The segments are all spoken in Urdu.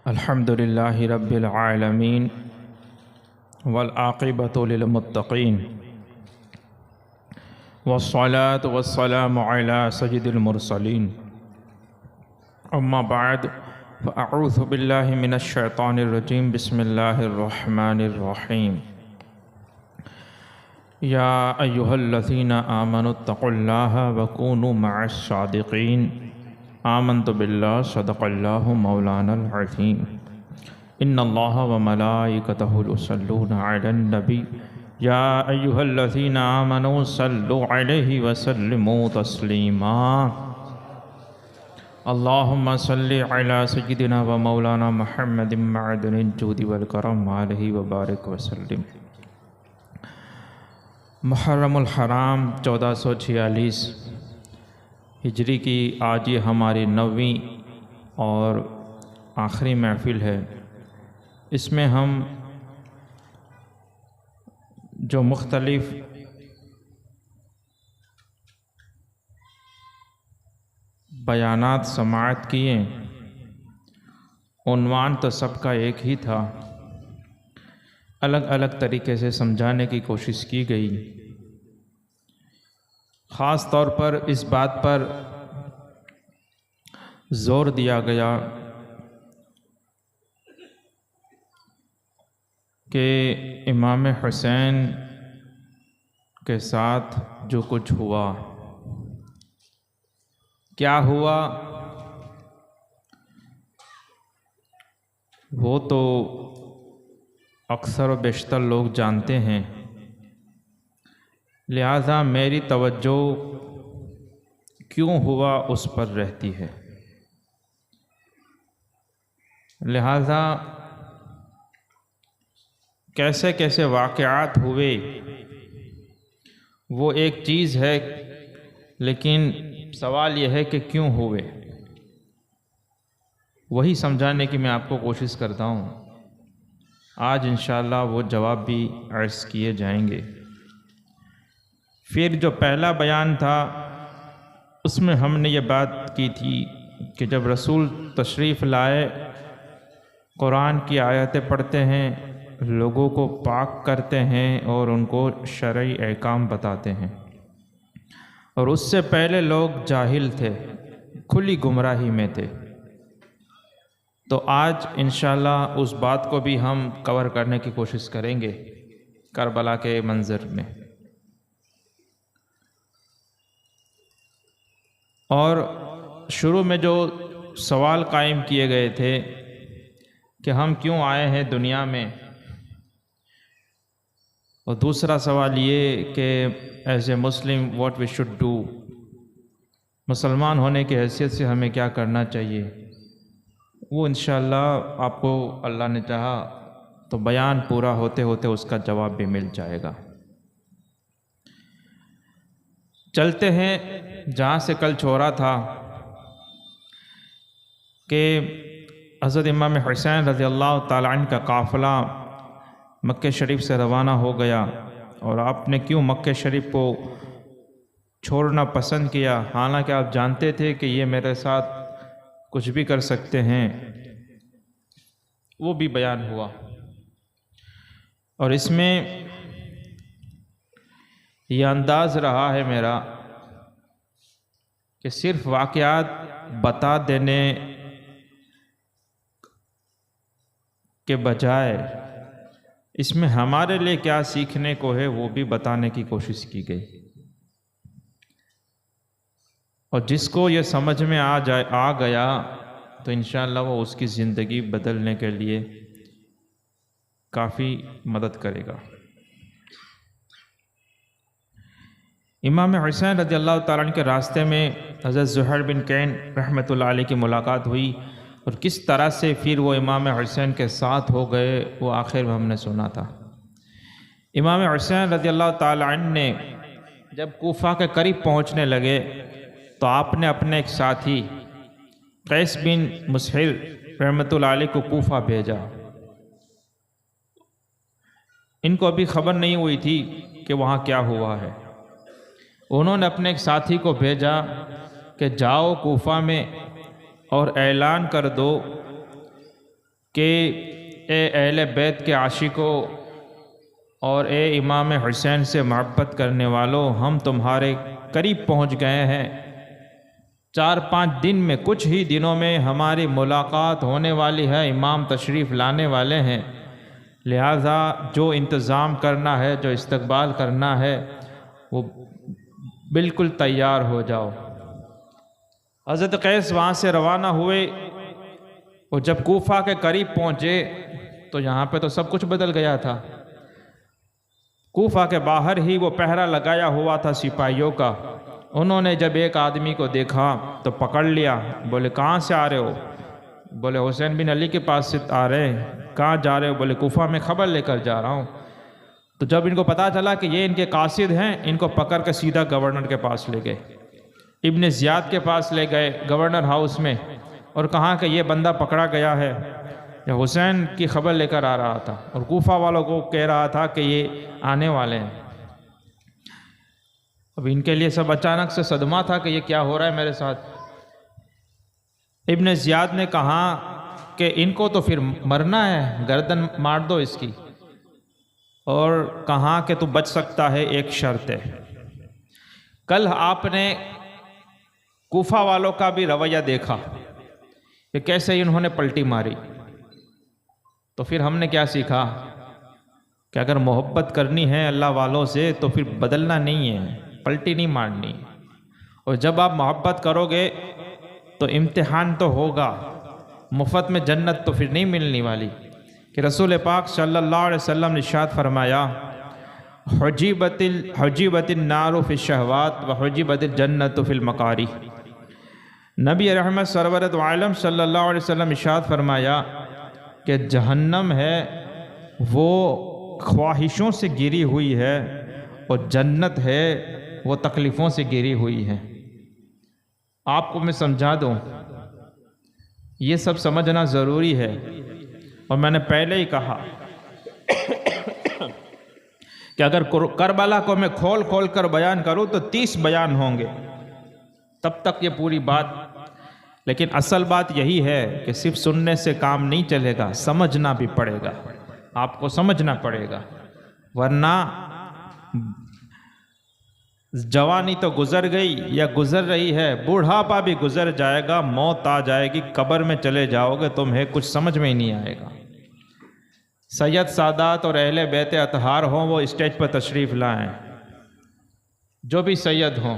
الحمد للہ رب العالمین والعاقبۃ للمتقین والصلاة والسلام علی سید المرسلین اما بعد فاعوذ باللہ من الشیطان الرجیم بسم اللہ الرحمن الرحیم یا ایہا الذین آمنوا اتقوا اللہ وکونوا مع الصادقین آمنت باللہ صدق اللہ مولانا العظیم ان اللہ وملائکتہ یصلون علی النبی یا ایہا الذین آمنوا صلوا علیہ وسلموا تسلیما اللہم صلی علی سیدنا و مولانا محمد معدن الجود والکرم علیہ وبارک وسلم۔ محرم الحرام 1446 ہجری کی آج یہ ہماری 9ویں اور آخری محفل ہے۔ اس میں ہم جو مختلف بیانات سماعت کیے، عنوان تو سب کا ایک ہی تھا، الگ الگ طریقے سے سمجھانے کی کوشش کی گئی۔ خاص طور پر اس بات پر زور دیا گیا کہ امام حسین کے ساتھ جو کچھ ہوا، کیا ہوا، وہ تو اکثر و بیشتر لوگ جانتے ہیں، لہذا میری توجہ کیوں ہوا اس پر رہتی ہے۔ لہذا کیسے کیسے واقعات ہوئے وہ ایک چیز ہے، لیکن سوال یہ ہے کہ کیوں ہوئے، وہی سمجھانے کی میں آپ کو کوشش کرتا ہوں۔ آج انشاءاللہ وہ جواب بھی عرض کیے جائیں گے۔ پھر جو پہلا بیان تھا اس میں ہم نے یہ بات کی تھی کہ جب رسول تشریف لائے، قرآن کی آیتیں پڑھتے ہیں، لوگوں کو پاک کرتے ہیں اور ان کو شرعی احکام بتاتے ہیں، اور اس سے پہلے لوگ جاہل تھے، کھلی گمراہی میں تھے۔ تو آج انشاءاللہ اس بات کو بھی ہم کور کرنے کی کوشش کریں گے کربلا کے منظر میں۔ اور شروع میں جو سوال قائم کیے گئے تھے کہ ہم کیوں آئے ہیں دنیا میں، اور دوسرا سوال یہ کہ as a Muslim what we should do, مسلمان ہونے کی حیثیت سے ہمیں کیا کرنا چاہیے، وہ انشاءاللہ آپ کو اللہ نے چاہا تو بیان پورا ہوتے ہوتے اس کا جواب بھی مل جائے گا۔ چلتے ہیں جہاں سے کل چھوڑا تھا کہ حضرت امام حسین رضی اللہ تعالیٰ عنہ کا قافلہ مکہ شریف سے روانہ ہو گیا، اور آپ نے کیوں مکہ شریف کو چھوڑنا پسند کیا، حالانکہ آپ جانتے تھے کہ یہ میرے ساتھ کچھ بھی کر سکتے ہیں، وہ بھی بیان ہوا۔ اور اس میں یہ انداز رہا ہے میرا کہ صرف واقعات بتا دینے کے بجائے اس میں ہمارے لیے کیا سیکھنے کو ہے وہ بھی بتانے کی کوشش کی گئی، اور جس کو یہ سمجھ میں آ گیا تو انشاءاللہ وہ اس کی زندگی بدلنے کے لیے کافی مدد کرے گا۔ امام حسین رضی اللہ تعالیٰ عنہ کے راستے میں حضرت زہیر بن کین رحمۃ اللہ علیہ کی ملاقات ہوئی، اور کس طرح سے پھر وہ امام حسین کے ساتھ ہو گئے وہ آخر میں ہم نے سنا تھا۔ امام حسین رضی اللہ تعالیٰ عنہ نے جب کوفہ کے قریب پہنچنے لگے تو آپ نے اپنے ایک ساتھی قیس بن مسہر رحمۃ اللہ علیہ کو کوفہ بھیجا۔ ان کو ابھی خبر نہیں ہوئی تھی کہ وہاں کیا ہوا ہے۔ انہوں نے اپنے ایک ساتھی کو بھیجا کہ جاؤ کوفہ میں اور اعلان کر دو کہ اے اہل بیت کے عاشقوں اور اے امام حسین سے محبت کرنے والوں، ہم تمہارے قریب پہنچ گئے ہیں۔ 4-5 دن میں، کچھ ہی دنوں میں ہماری ملاقات ہونے والی ہے، امام تشریف لانے والے ہیں، لہذا جو انتظام کرنا ہے، جو استقبال کرنا ہے، وہ بالکل تیار ہو جاؤ۔ حضرت قیس وہاں سے روانہ ہوئے، اور جب کوفہ کے قریب پہنچے تو یہاں پہ تو سب کچھ بدل گیا تھا۔ کوفہ کے باہر ہی وہ پہرا لگایا ہوا تھا سپاہیوں کا۔ انہوں نے جب ایک آدمی کو دیکھا تو پکڑ لیا، بولے کہاں سے آ رہے ہو؟ بولے حسین بن علی کے پاس سے آ رہے ہیں۔ کہاں جا رہے ہو؟ بولے کوفہ میں خبر لے کر جا رہا ہوں۔ تو جب ان کو پتا چلا کہ یہ ان کے قاصد ہیں، ان کو پکڑ کے سیدھا گورنر کے پاس لے گئے، ابن زیاد کے پاس لے گئے گورنر ہاؤس میں، اور کہا کہ یہ بندہ پکڑا گیا ہے، یہ حسین کی خبر لے کر آ رہا تھا، اور کوفہ والوں کو کہہ رہا تھا کہ یہ آنے والے ہیں۔ اب ان کے لیے سب اچانک سے صدمہ تھا کہ یہ کیا ہو رہا ہے میرے ساتھ۔ ابن زیاد نے کہا کہ ان کو تو پھر مرنا ہے، گردن مار دو اس کی، اور کہا کہ تو بچ سکتا ہے، ایک شرط ہے۔ کل آپ نے کوفہ والوں کا بھی رویہ دیکھا کہ کیسے انہوں نے پلٹی ماری، تو پھر ہم نے کیا سیکھا کہ اگر محبت کرنی ہے اللہ والوں سے تو پھر بدلنا نہیں ہے، پلٹی نہیں مارنی، اور جب آپ محبت کرو گے تو امتحان تو ہوگا، مفت میں جنت تو پھر نہیں ملنے والی۔ کہ رسول پاک صلی اللہ علیہ وسلم نے ارشاد فرمایا، حجبت النار فی الشہوات وحجبت الجنت فی المکاری۔ نبی رحمت سرورت عالم صلی اللہ علیہ وسلم ارشاد فرمایا کہ جہنم ہے وہ خواہشوں سے گری ہوئی ہے، اور جنت ہے وہ تکلیفوں سے گری ہوئی ہے۔ آپ کو میں سمجھا دوں، یہ سب سمجھنا ضروری ہے، اور میں نے پہلے ہی کہا کہ اگر کربلا کو میں کھول کھول کر بیان کروں تو 30 بیان ہوں گے، تب تک یہ پوری بات۔ لیکن اصل بات یہی ہے کہ صرف سننے سے کام نہیں چلے گا، سمجھنا بھی پڑے گا، آپ کو سمجھنا پڑے گا، ورنہ جوانی تو گزر گئی یا گزر رہی ہے، بوڑھاپا بھی گزر جائے گا، موت آ جائے گی، قبر میں چلے جاؤ گے، تمہیں کچھ سمجھ میں ہی نہیں آئے گا۔ سید سادات اور اہل بیت اطہار ہوں، وہ اسٹیج پر تشریف لائیں، جو بھی سید ہوں،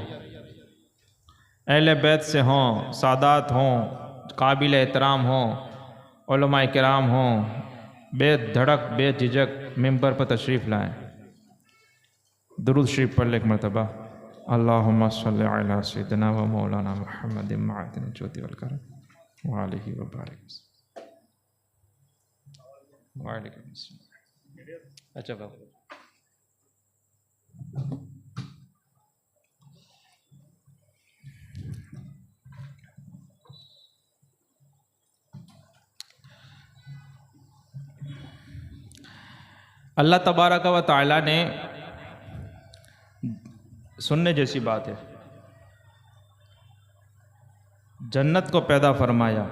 اہل بیت سے ہوں، سادات ہوں، قابل احترام ہوں، علماء کرام ہوں، بے دھڑک بے جھجک ممبر پر تشریف لائیں۔ درود شریف پڑھ لیں ایک مرتبہ، اللہم صلی علی سیدنا و مولانا محمد معدن الجود والکرم وآلہ وبارک وسلم۔ وعلیکم السلام۔ اچھا بابا، اللہ تبارک و تعالیٰ نے سننے جیسی بات ہے، جنت کو پیدا فرمایا۔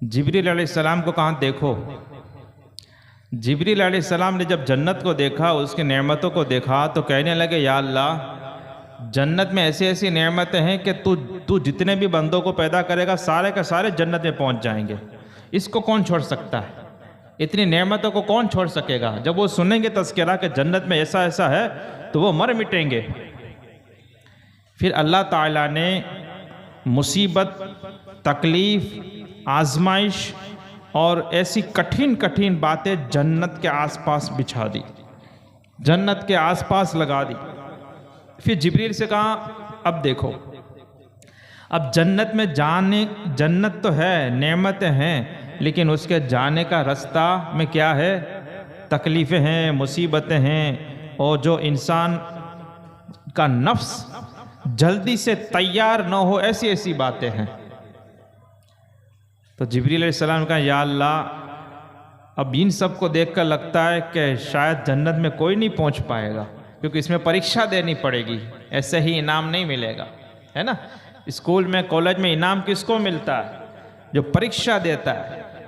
جبریل علیہ السلام کو کہاں دیکھو، جبریل علیہ السلام نے جب جنت کو دیکھا، اس کی نعمتوں کو دیکھا، تو کہنے لگے یا اللہ، جنت میں ایسی ایسی نعمتیں ہیں کہ تو جتنے بھی بندوں کو پیدا کرے گا سارے کے سارے جنت میں پہنچ جائیں گے، اس کو کون چھوڑ سکتا ہے؟ اتنی نعمتوں کو کون چھوڑ سکے گا؟ جب وہ سنیں گے تذکرہ کہ جنت میں ایسا ایسا ہے تو وہ مر مٹیں گے۔ پھر اللہ تعالیٰ نے مصیبت، تکلیف، آزمائش اور ایسی کٹھن باتیں جنت کے آس پاس بچھا دی، جنت کے آس پاس لگا دی۔ پھر جبریل سے کہا اب دیکھو، اب جنت میں جانے، جنت تو ہے، نعمتیں ہیں، لیکن اس کے جانے کا رستہ میں کیا ہے؟ تکلیفیں ہیں، مصیبتیں ہیں، اور جو انسان کا نفس جلدی سے تیار نہ ہو، ایسی ایسی باتیں ہیں۔ تو جبریل علیہ السلام کہا یا اللہ، اب ان سب کو دیکھ کر لگتا ہے کہ شاید جنت میں کوئی نہیں پہنچ پائے گا، کیونکہ اس میں پریکشا دینی پڑے گی، ایسے ہی انعام نہیں ملے گا، ہے نا؟ اسکول میں، کالج میں انعام کس کو ملتا ہے؟ جو پریکشا دیتا ہے،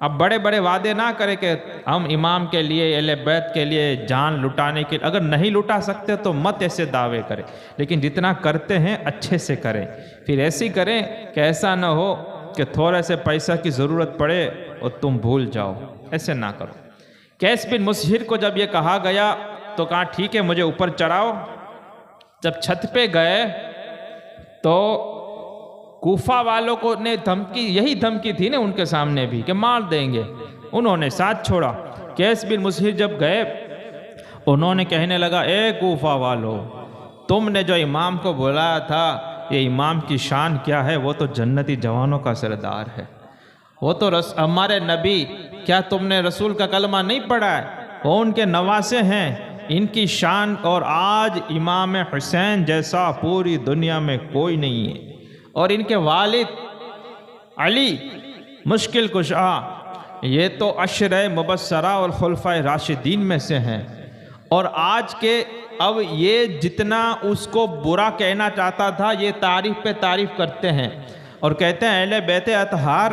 اب بڑے بڑے وعدے نہ کرے کہ ہم امام کے لیے اہل بیت کے لیے جان لٹانے کے، اگر نہیں لٹا سکتے تو مت ایسے دعوے کریں، لیکن جتنا کرتے ہیں اچھے سے کریں۔ پھر ایسی کریں کہ ایسا نہ ہو کہ تھوڑے سے پیسہ کی ضرورت پڑے اور تم بھول جاؤ، ایسے نہ کرو۔ قیس بن مسہر کو جب یہ کہا گیا تو کہا ٹھیک ہے مجھے اوپر چڑھاؤ۔ جب چھت پہ گئے تو کوفہ والوں کو نے دھمکی، یہی دھمکی تھی نا ان کے سامنے بھی کہ مار دیں گے، انہوں نے ساتھ چھوڑا۔ قیس بن مسہر جب گئے انہوں نے کہنے لگا اے کوفہ والو، تم نے جو امام کو بلایا تھا، یہ امام کی شان کیا ہے؟ وہ تو جنتی جوانوں کا سردار ہے، وہ تو ہمارے نبی، کیا تم نے رسول کا کلمہ نہیں پڑھا ہے؟ وہ ان کے نواسے ہیں، ان کی شان، اور آج امام حسین جیسا پوری دنیا میں کوئی نہیں ہے، اور ان کے والد علی مشکل کشا، یہ تو عشرہ مبشرہ اور خلفائے راشدین میں سے ہیں، اور آج کے اب یہ جتنا اس کو برا کہنا چاہتا تھا یہ تعریف پہ تعریف کرتے ہیں، اور کہتے ہیں اہل بیت اطہار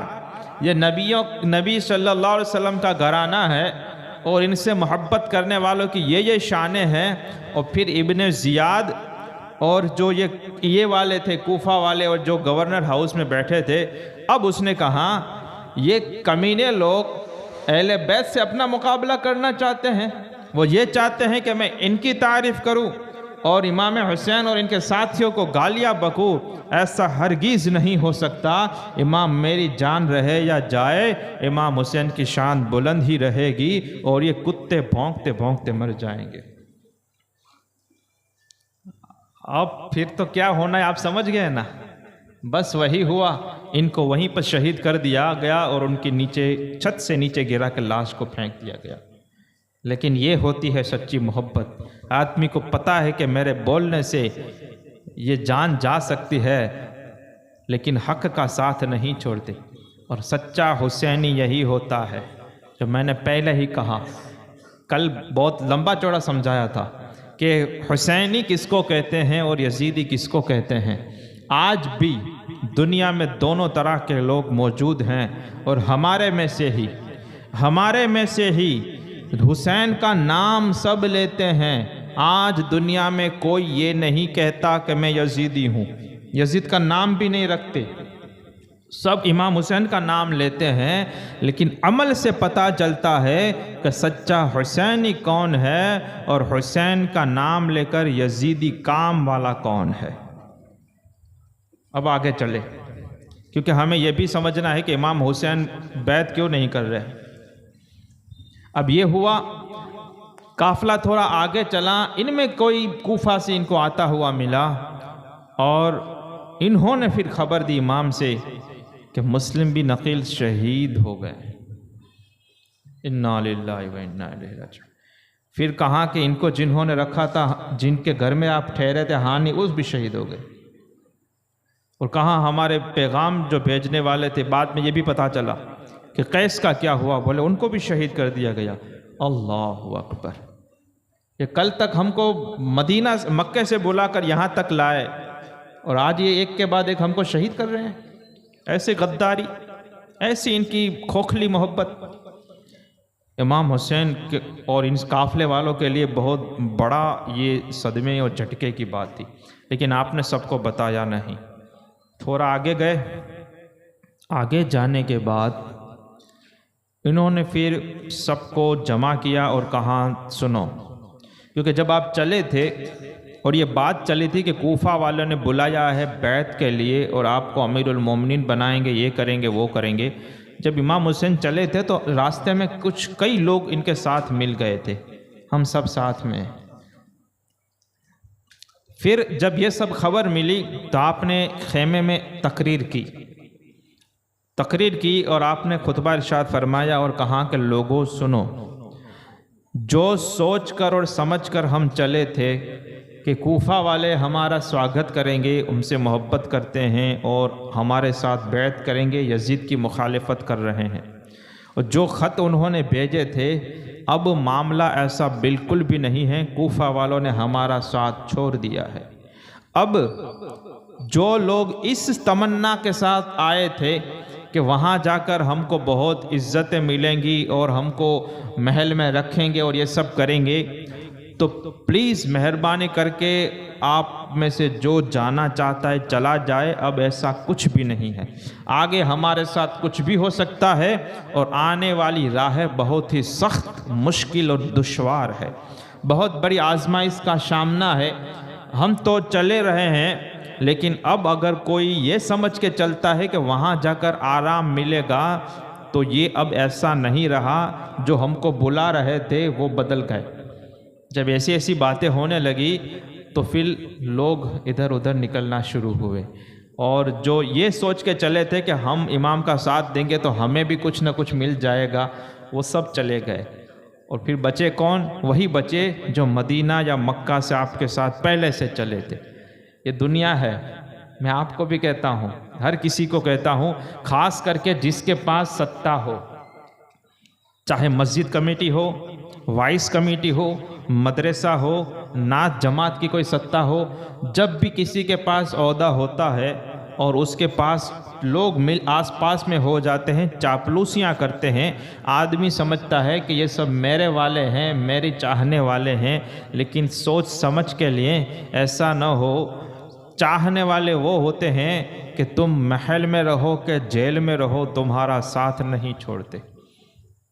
یہ نبی صلی اللہ علیہ وسلم کا گھرانہ ہے، اور ان سے محبت کرنے والوں کی یہ شانیں ہیں۔ اور پھر ابن زیاد اور جو یہ والے تھے کوفہ والے، اور جو گورنر ہاؤس میں بیٹھے تھے، اب اس نے کہا یہ کمینے لوگ اہل بیت سے اپنا مقابلہ کرنا چاہتے ہیں، وہ یہ چاہتے ہیں کہ میں ان کی تعریف کروں اور امام حسین اور ان کے ساتھیوں کو گالیاں بکوں۔ ایسا ہرگز نہیں ہو سکتا، امام میری جان رہے یا جائے امام حسین کی شان بلند ہی رہے گی، اور یہ کتے بھونکتے بھونکتے مر جائیں گے۔ اب پھر تو کیا ہونا ہے آپ سمجھ گئے نا، بس وہی ہوا، ان کو وہیں پر شہید کر دیا گیا، اور ان کے نیچے چھت سے نیچے گرا کے لاش کو پھینک دیا گیا۔ لیکن یہ ہوتی ہے سچی محبت، آدمی کو پتہ ہے کہ میرے بولنے سے یہ جان جا سکتی ہے، لیکن حق کا ساتھ نہیں چھوڑتے، اور سچا حسینی یہی ہوتا ہے جو میں نے پہلے ہی کہا، کل بہت لمبا چوڑا سمجھایا تھا کہ حسینی کس کو کہتے ہیں اور یزیدی کس کو کہتے ہیں۔ آج بھی دنیا میں دونوں طرح کے لوگ موجود ہیں، اور ہمارے میں سے ہی حسین کا نام سب لیتے ہیں۔ آج دنیا میں کوئی یہ نہیں کہتا کہ میں یزیدی ہوں، یزید کا نام بھی نہیں رکھتے، سب امام حسین کا نام لیتے ہیں، لیکن عمل سے پتہ چلتا ہے کہ سچا حسینی کون ہے، اور حسین کا نام لے کر یزیدی کام والا کون ہے۔ اب آگے چلے، کیونکہ ہمیں یہ بھی سمجھنا ہے کہ امام حسین بیعت کیوں نہیں کر رہے۔ اب یہ ہوا، قافلہ تھوڑا آگے چلا، ان میں کوئی کوفہ سے ان کو آتا ہوا ملا، اور انہوں نے پھر خبر دی امام سے کہ مسلم بن عقیل شہید ہو گئے۔ انا للہ و انا الیہ راجعون۔ پھر کہا کہ ان کو جنہوں نے رکھا تھا، جن کے گھر میں آپ ٹھہرے تھے، ہانی اس بھی شہید ہو گئے، اور کہاں ہمارے پیغام جو بھیجنے والے تھے، بعد میں یہ بھی پتا چلا کہ قیس کا کیا ہوا، بولے ان کو بھی شہید کر دیا گیا۔ اللہ اکبر، یہ کل تک ہم کو مکے سے بلا کر یہاں تک لائے، اور آج یہ ایک کے بعد ایک ہم کو شہید کر رہے ہیں۔ ایسے غداری، ایسی ان کی کھوکھلی محبت امام حسین کے اور ان قافلے والوں کے لیے بہت بڑا یہ صدمے اور جھٹکے کی بات تھی، لیکن آپ نے سب کو بتایا نہیں۔ تھوڑا آگے گئے، آگے جانے کے بعد انہوں نے پھر سب کو جمع کیا اور کہا سنو، کیونکہ جب آپ چلے تھے اور یہ بات چلی تھی کہ کوفہ والوں نے بلایا ہے بیعت کے لیے اور آپ کو امیر المومنین بنائیں گے، یہ کریں گے وہ کریں گے، جب امام حسین چلے تھے تو راستے میں کئی لوگ ان کے ساتھ مل گئے تھے، ہم سب ساتھ میں۔ پھر جب یہ سب خبر ملی تو آپ نے خیمے میں تقریر کی اور آپ نے خطبہ ارشاد فرمایا اور کہا کہ لوگوں سنو، جو سوچ کر اور سمجھ کر ہم چلے تھے کہ کوفہ والے ہمارا سواگت کریں گے، ان سے محبت کرتے ہیں اور ہمارے ساتھ بیعت کریں گے، یزید کی مخالفت کر رہے ہیں، اور جو خط انہوں نے بھیجے تھے، اب معاملہ ایسا بالکل بھی نہیں ہے، کوفہ والوں نے ہمارا ساتھ چھوڑ دیا ہے۔ اب جو لوگ اس تمنا کے ساتھ آئے تھے کہ وہاں جا کر ہم کو بہت عزتیں ملیں گی اور ہم کو محل میں رکھیں گے اور یہ سب کریں گے، تو پلیز مہربانی کر کے آپ میں سے جو جانا چاہتا ہے چلا جائے۔ اب ایسا کچھ بھی نہیں ہے، آگے ہمارے ساتھ کچھ بھی ہو سکتا ہے اور آنے والی راہ بہت ہی سخت، مشکل اور دشوار ہے، بہت بڑی آزمائش کا سامنا ہے۔ ہم تو چلے رہے ہیں، لیکن اب اگر کوئی یہ سمجھ کے چلتا ہے کہ وہاں جا کر آرام ملے گا، تو یہ اب ایسا نہیں رہا۔ جو ہم کو بلا رہے تھے وہ بدل گئے۔ جب ایسی ایسی باتیں ہونے لگی تو پھر لوگ ادھر ادھر نکلنا شروع ہوئے، اور جو یہ سوچ کے چلے تھے کہ ہم امام کا ساتھ دیں گے تو ہمیں بھی کچھ نہ کچھ مل جائے گا، وہ سب چلے گئے۔ اور پھر بچے کون؟ وہی بچے جو مدینہ یا مکہ سے آپ کے ساتھ پہلے سے چلے تھے۔ یہ دنیا ہے، میں آپ کو بھی کہتا ہوں، ہر کسی کو کہتا ہوں، خاص کر کے جس کے پاس ستا ہو، چاہے مسجد کمیٹی ہو، وائس کمیٹی ہو، مدرسہ ہو، نعت جماعت کی کوئی ستا ہو، جب بھی کسی کے پاس عہدہ ہوتا ہے اور اس کے پاس لوگ آس پاس میں ہو جاتے ہیں، چاپلوسیاں کرتے ہیں، آدمی سمجھتا ہے کہ یہ سب میرے والے ہیں، میری چاہنے والے ہیں، لیکن سوچ سمجھ کے لیے ایسا نہ ہو۔ چاہنے والے وہ ہوتے ہیں کہ تم محل میں رہو کہ جیل میں رہو، تمہارا ساتھ نہیں چھوڑتے۔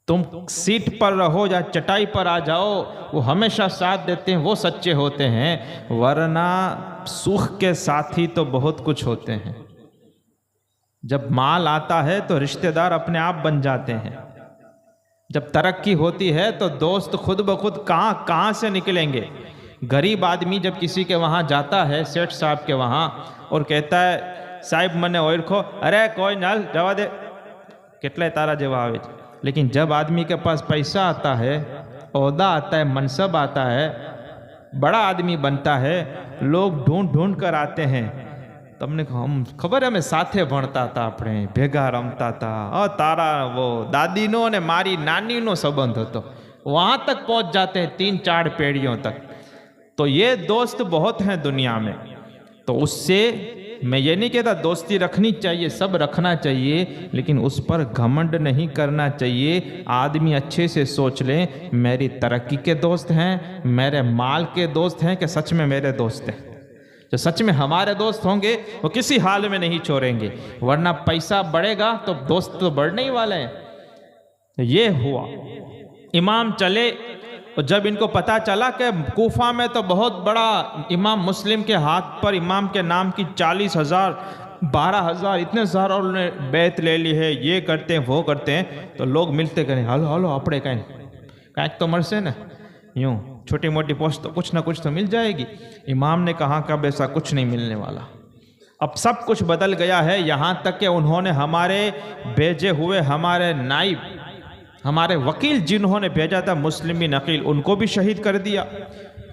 تم سیٹ پر رہو یا چٹائی پر آ جاؤ، وہ ہمیشہ ساتھ دیتے ہیں، وہ سچے ہوتے ہیں، ورنہ سوکھ کے ساتھی تو بہت کچھ ہوتے ہیں۔ جب مال آتا ہے تو رشتہ دار اپنے آپ بن جاتے ہیں، جب ترقی ہوتی ہے تو دوست خود بخود کہاں سے نکلیں گے۔ غریب آدمی جب کسی کے وہاں جاتا ہے، سیٹھ صاحب کے وہاں، اور کہتا ہے صاحب منے اوئر کھو، ارے کوئی نال جوا دے، کتلے تارا جوا آوے۔ لیکن جب آدمی کے پاس پیسہ آتا ہے، عہدہ آتا ہے، منصب آتا ہے، بڑا آدمی بنتا ہے، لوگ ڈھونڈ کر آتے ہیں۔ تم نے کہا ہم خبر ہے میں ساتھے بھણતા હતા، આપણે ભેગા રમતા હતા، اور તારા وہ دادی نو نے ماری نانی نو سبند ہوتا، وہاں تک پہنچ جاتے ہیں، 3-4 پیڑھیوں تک۔ تو یہ دوست بہت ہیں دنیا میں، تو اس سے میں یہ نہیں کہتا دوستی رکھنی چاہیے، سب رکھنا چاہیے، لیکن اس پر گھمنڈ نہیں کرنا چاہیے۔ آدمی اچھے سے سوچ لیں، میری ترقی کے دوست ہیں، میرے مال کے دوست ہیں کہ سچ میں میرے دوست ہیں؟ جو سچ میں ہمارے دوست ہوں گے وہ کسی حال میں نہیں چھوڑیں گے، ورنہ پیسہ بڑھے گا تو دوست تو بڑھنے ہی والے ہیں۔ یہ ہوا، امام چلے، اور جب ان کو پتا چلا کہ کوفہ میں تو بہت بڑا امام مسلم کے ہاتھ پر امام کے نام کی 40,000 12,000 اتنے سارا انہوں نے بیعت لے لی ہے، یہ کرتے ہیں وہ کرتے ہیں، تو لوگ ملتے کریں ہلو اپنے کہیں تو مرسے نا، یوں چھوٹی موٹی پوسٹ تو کچھ نہ کچھ تو مل جائے گی۔ امام نے کہا کہ اب ایسا کچھ نہیں ملنے والا، اب سب کچھ بدل گیا ہے، یہاں تک کہ انہوں نے ہمارے بھیجے ہوئے ہمارے نائب، ہمارے وکیل جنہوں نے بھیجا تھا مسلم بن عقیل، ان کو بھی شہید کر دیا،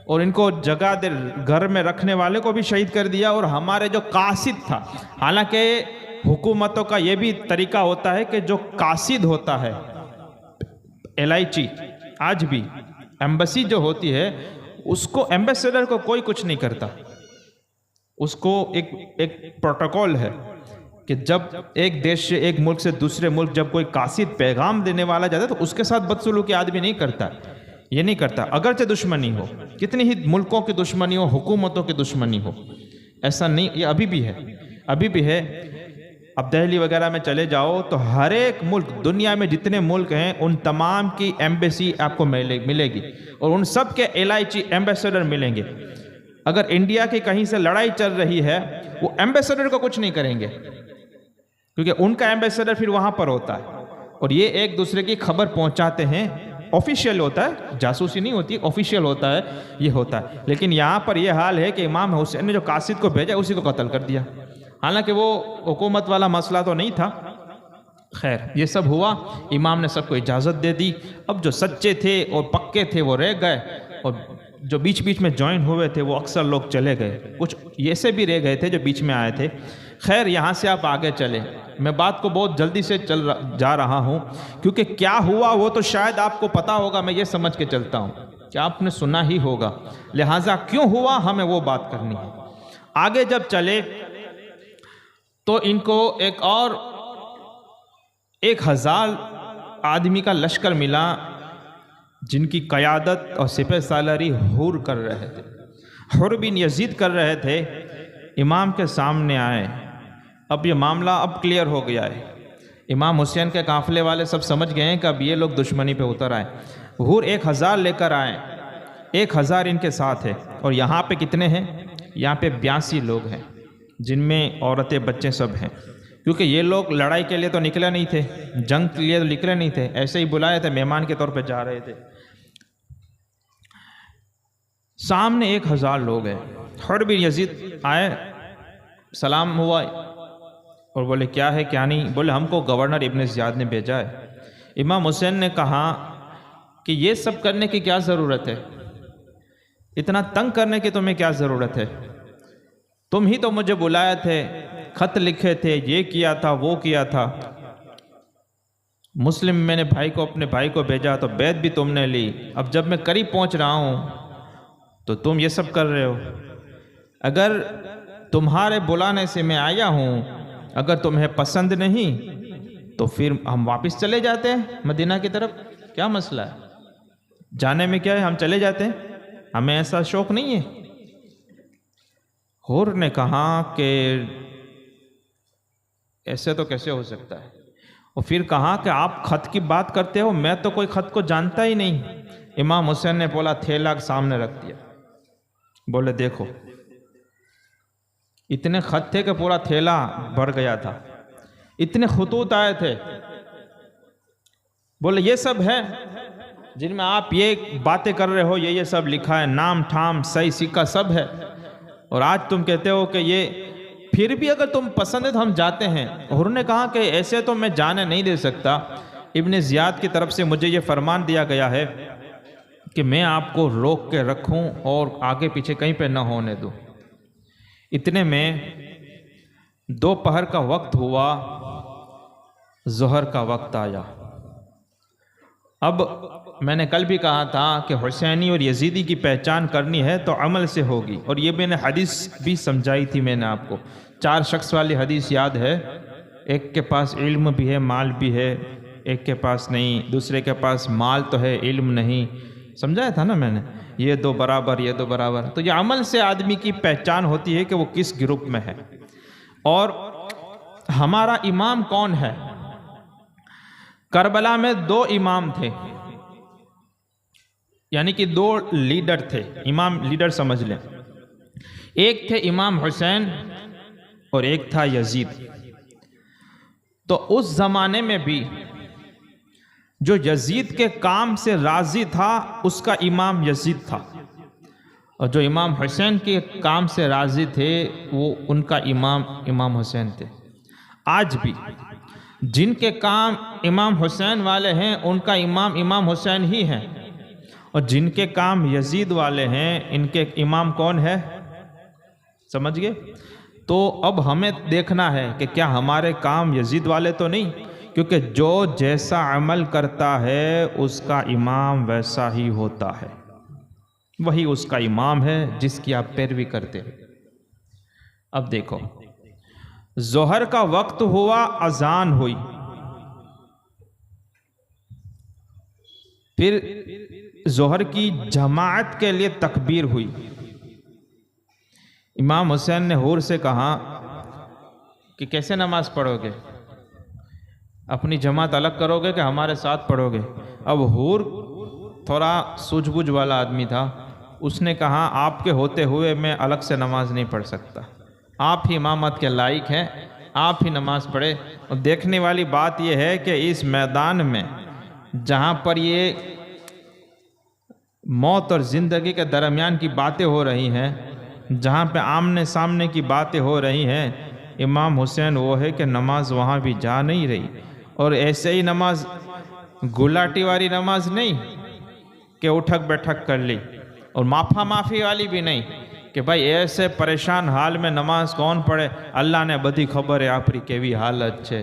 اور ان کو جگہ دے گھر میں رکھنے والے کو بھی شہید کر دیا، اور ہمارے جو قاصد تھا، حالانکہ حکومتوں کا یہ بھی طریقہ ہوتا ہے کہ جو قاصد ہوتا ہے، LIG آج بھی ایمبیسی جو ہوتی ہے، اس کو ایمبیسیڈر کو کوئی کچھ نہیں کرتا، اس کو ایک پروٹوکول ہے کہ جب ایک دیش سے ایک ملک سے دوسرے ملک جب کوئی قاصد پیغام دینے والا جاتا ہے تو اس کے ساتھ بدسلوکی آدمی نہیں کرتا، یہ نہیں کرتا، اگرچہ دشمنی ہو، کتنی ہی ملکوں کی دشمنی ہو، حکومتوں کی دشمنی ہو، ایسا نہیں، یہ ابھی بھی ہے۔ اب دہلی وغیرہ میں چلے جاؤ تو ہر ایک ملک، دنیا میں جتنے ملک ہیں ان تمام کی ایمبیسی آپ کو ملے گی، اور ان سب کے LIG ایمبیسیڈر ملیں گے۔ اگر انڈیا کی کہیں سے لڑائی چل رہی ہے، وہ ایمبیسیڈر کو کچھ نہیں کریں گے، کیونکہ ان کا ایمبیسیڈر پھر وہاں پر ہوتا ہے، اور یہ ایک دوسرے کی خبر پہنچاتے ہیں، آفیشیل ہوتا ہے، جاسوسی نہیں ہوتی، آفیشیل ہوتا ہے، یہ ہوتا ہے۔ لیکن یہاں پر یہ حال ہے کہ امام حسین نے جو قاصد کو بھیجا اسی کو قتل کر دیا، حالانکہ وہ حکومت والا مسئلہ تو نہیں تھا۔ خیر یہ سب ہوا، امام نے سب کو اجازت دے دی، اب جو سچے تھے اور پکے تھے وہ رہ گئے، اور جو بیچ میں جوائن ہوئے تھے وہ اکثر لوگ چلے گئے، کچھ ایسے بھی رہ گئے تھے جو بیچ میں آئے تھے۔ خیر یہاں سے آپ آگے چلیں، میں بات کو بہت جلدی سے جا رہا ہوں، کیونکہ کیا ہوا وہ تو شاید آپ کو پتا ہوگا، میں یہ سمجھ کے چلتا ہوں کہ آپ نے سنا ہی ہوگا، لہٰذا کیوں ہوا ہمیں وہ بات کرنی ہے۔ آگے جب چلے تو ان کو ایک اور 1000 آدمی کا لشکر ملا جن کی قیادت اور سپہ سالاری حر کر رہے تھے، حر بن یزید کر رہے تھے۔ امام کے سامنے آئے، اب یہ معاملہ اب کلیئر ہو گیا ہے۔ امام حسین کے قافلے والے سب سمجھ گئے ہیں کہ اب یہ لوگ دشمنی پہ اتر آئے۔ حر 1000 لے کر آئے، 1000 ان کے ساتھ ہے، اور یہاں پہ کتنے ہیں؟ یہاں پہ 82 لوگ ہیں، جن میں عورتیں بچے سب ہیں، کیونکہ یہ لوگ لڑائی کے لیے تو نکلے نہیں تھے، جنگ کے لیے تو نکلے نہیں تھے، ایسے ہی بلائے تھے، مہمان کے طور پہ جا رہے تھے۔ سامنے 1000 لوگ ہیں۔ حر بن یزید آئے، سلام ہوا اور بولے کیا ہے کیا نہیں؟ بولے ہم کو گورنر ابن زیاد نے بھیجا ہے۔ امام حسین نے کہا کہ یہ سب کرنے کی کیا ضرورت ہے؟ اتنا تنگ کرنے کی تمہیں کیا ضرورت ہے؟ تم ہی تو مجھے بلایا تھے، خط لکھے تھے، یہ کیا تھا وہ کیا تھا، مسلم میں نے بھائی کو اپنے بھائی کو بھیجا تو بیعت بھی تم نے لی، اب جب میں قریب پہنچ رہا ہوں تو تم یہ سب کر رہے ہو۔ اگر تمہارے بلانے سے میں آیا ہوں، اگر تمہیں پسند نہیں تو پھر ہم واپس چلے جاتے ہیں مدینہ کی طرف، کیا مسئلہ ہے؟ جانے میں کیا ہے، ہم چلے جاتے ہیں، ہمیں ایسا شوق نہیں ہے۔ حر نے کہا کہ ایسے تو کیسے ہو سکتا ہے، اور پھر کہا کہ آپ خط کی بات کرتے ہو، میں تو کوئی خط کو جانتا ہی نہیں۔ امام حسین نے بولا تھیلا سامنے رکھ دیا، بولے دیکھو، اتنے خط تھے کہ پورا تھیلا بھر گیا تھا، اتنے خطوط آئے تھے۔ بولے یہ سب ہے جن میں آپ یہ باتیں کر رہے ہو، یہ سب لکھا ہے، نام ٹھام صحیح سکہ سب ہے، اور آج تم کہتے ہو کہ یہ، پھر بھی اگر تم پسند ہے تو ہم جاتے ہیں۔ حر نے کہا کہ ایسے تو میں جانے نہیں دے سکتا، ابن زیاد کی طرف سے مجھے یہ فرمان دیا گیا ہے کہ میں آپ کو روک کے رکھوں اور آگے پیچھے کہیں پہ نہ ہونے دوں۔ اتنے میں دوپہر کا وقت ہوا، ظہر کا وقت آیا۔ اب میں نے کل بھی کہا تھا کہ حسینی اور یزیدی کی پہچان کرنی ہے تو عمل سے ہوگی، اور یہ میں نے حدیث بھی سمجھائی تھی میں نے آپ کو، 4 شخص والی حدیث یاد ہے، ایک کے پاس علم بھی ہے مال بھی ہے، ایک کے پاس نہیں، دوسرے کے پاس مال تو ہے علم نہیں، سمجھایا تھا نا میں نے، یہ دو برابر یہ دو برابر۔ تو یہ عمل سے آدمی کی پہچان ہوتی ہے کہ وہ کس گروپ میں ہے۔ اور ہمارا امام کون ہے؟ کربلا میں 2 امام تھے، یعنی کہ 2 لیڈر تھے، امام لیڈر سمجھ لیں، ایک تھے امام حسین اور ایک تھا یزید۔ تو اس زمانے میں بھی جو یزید کے کام سے راضی تھا اس کا امام یزید تھا، اور جو امام حسین کے کام سے راضی تھے وہ ان کا امام حسین تھے۔ آج بھی جن کے کام امام حسین والے ہیں ان کا امام حسین ہی ہیں، اور جن کے کام یزید والے ہیں ان کے امام کون ہے؟ سمجھ گئے؟ تو اب ہمیں دیکھنا ہے کہ کیا ہمارے کام یزید والے تو نہیں، کیونکہ جو جیسا عمل کرتا ہے اس کا امام ویسا ہی ہوتا ہے، وہی اس کا امام ہے جس کی آپ پیروی کرتے ہیں۔ اب دیکھو، ظہر کا وقت ہوا، اذان ہوئی، پھر ظہر کی جماعت کے لیے تکبیر ہوئی۔ امام حسین نے حور سے کہا کہ کیسے نماز پڑھو گے، اپنی جماعت الگ کرو گے کہ ہمارے ساتھ پڑھو گے؟ اب حور تھوڑا سوجھ بوجھ والا آدمی تھا، اس نے کہا آپ کے ہوتے ہوئے میں الگ سے نماز نہیں پڑھ سکتا، آپ ہی امامت کے لائق ہیں، آپ ہی نماز پڑھے۔ اور دیکھنے والی بات یہ ہے کہ اس میدان میں جہاں پر یہ موت اور زندگی کے درمیان کی باتیں ہو رہی ہیں، جہاں پہ آمنے سامنے کی باتیں ہو رہی ہیں، امام حسین وہ ہے کہ نماز وہاں بھی جا نہیں رہی، اور ایسے ہی نماز گلاٹی والی نماز نہیں کہ اٹھک بیٹھک کر لی، اور معافا معافی والی بھی نہیں کہ بھائی ایسے پریشان حال میں نماز کون پڑھے، اللہ نے બધી ખબર ہے આપણી કેવી હાલત છે،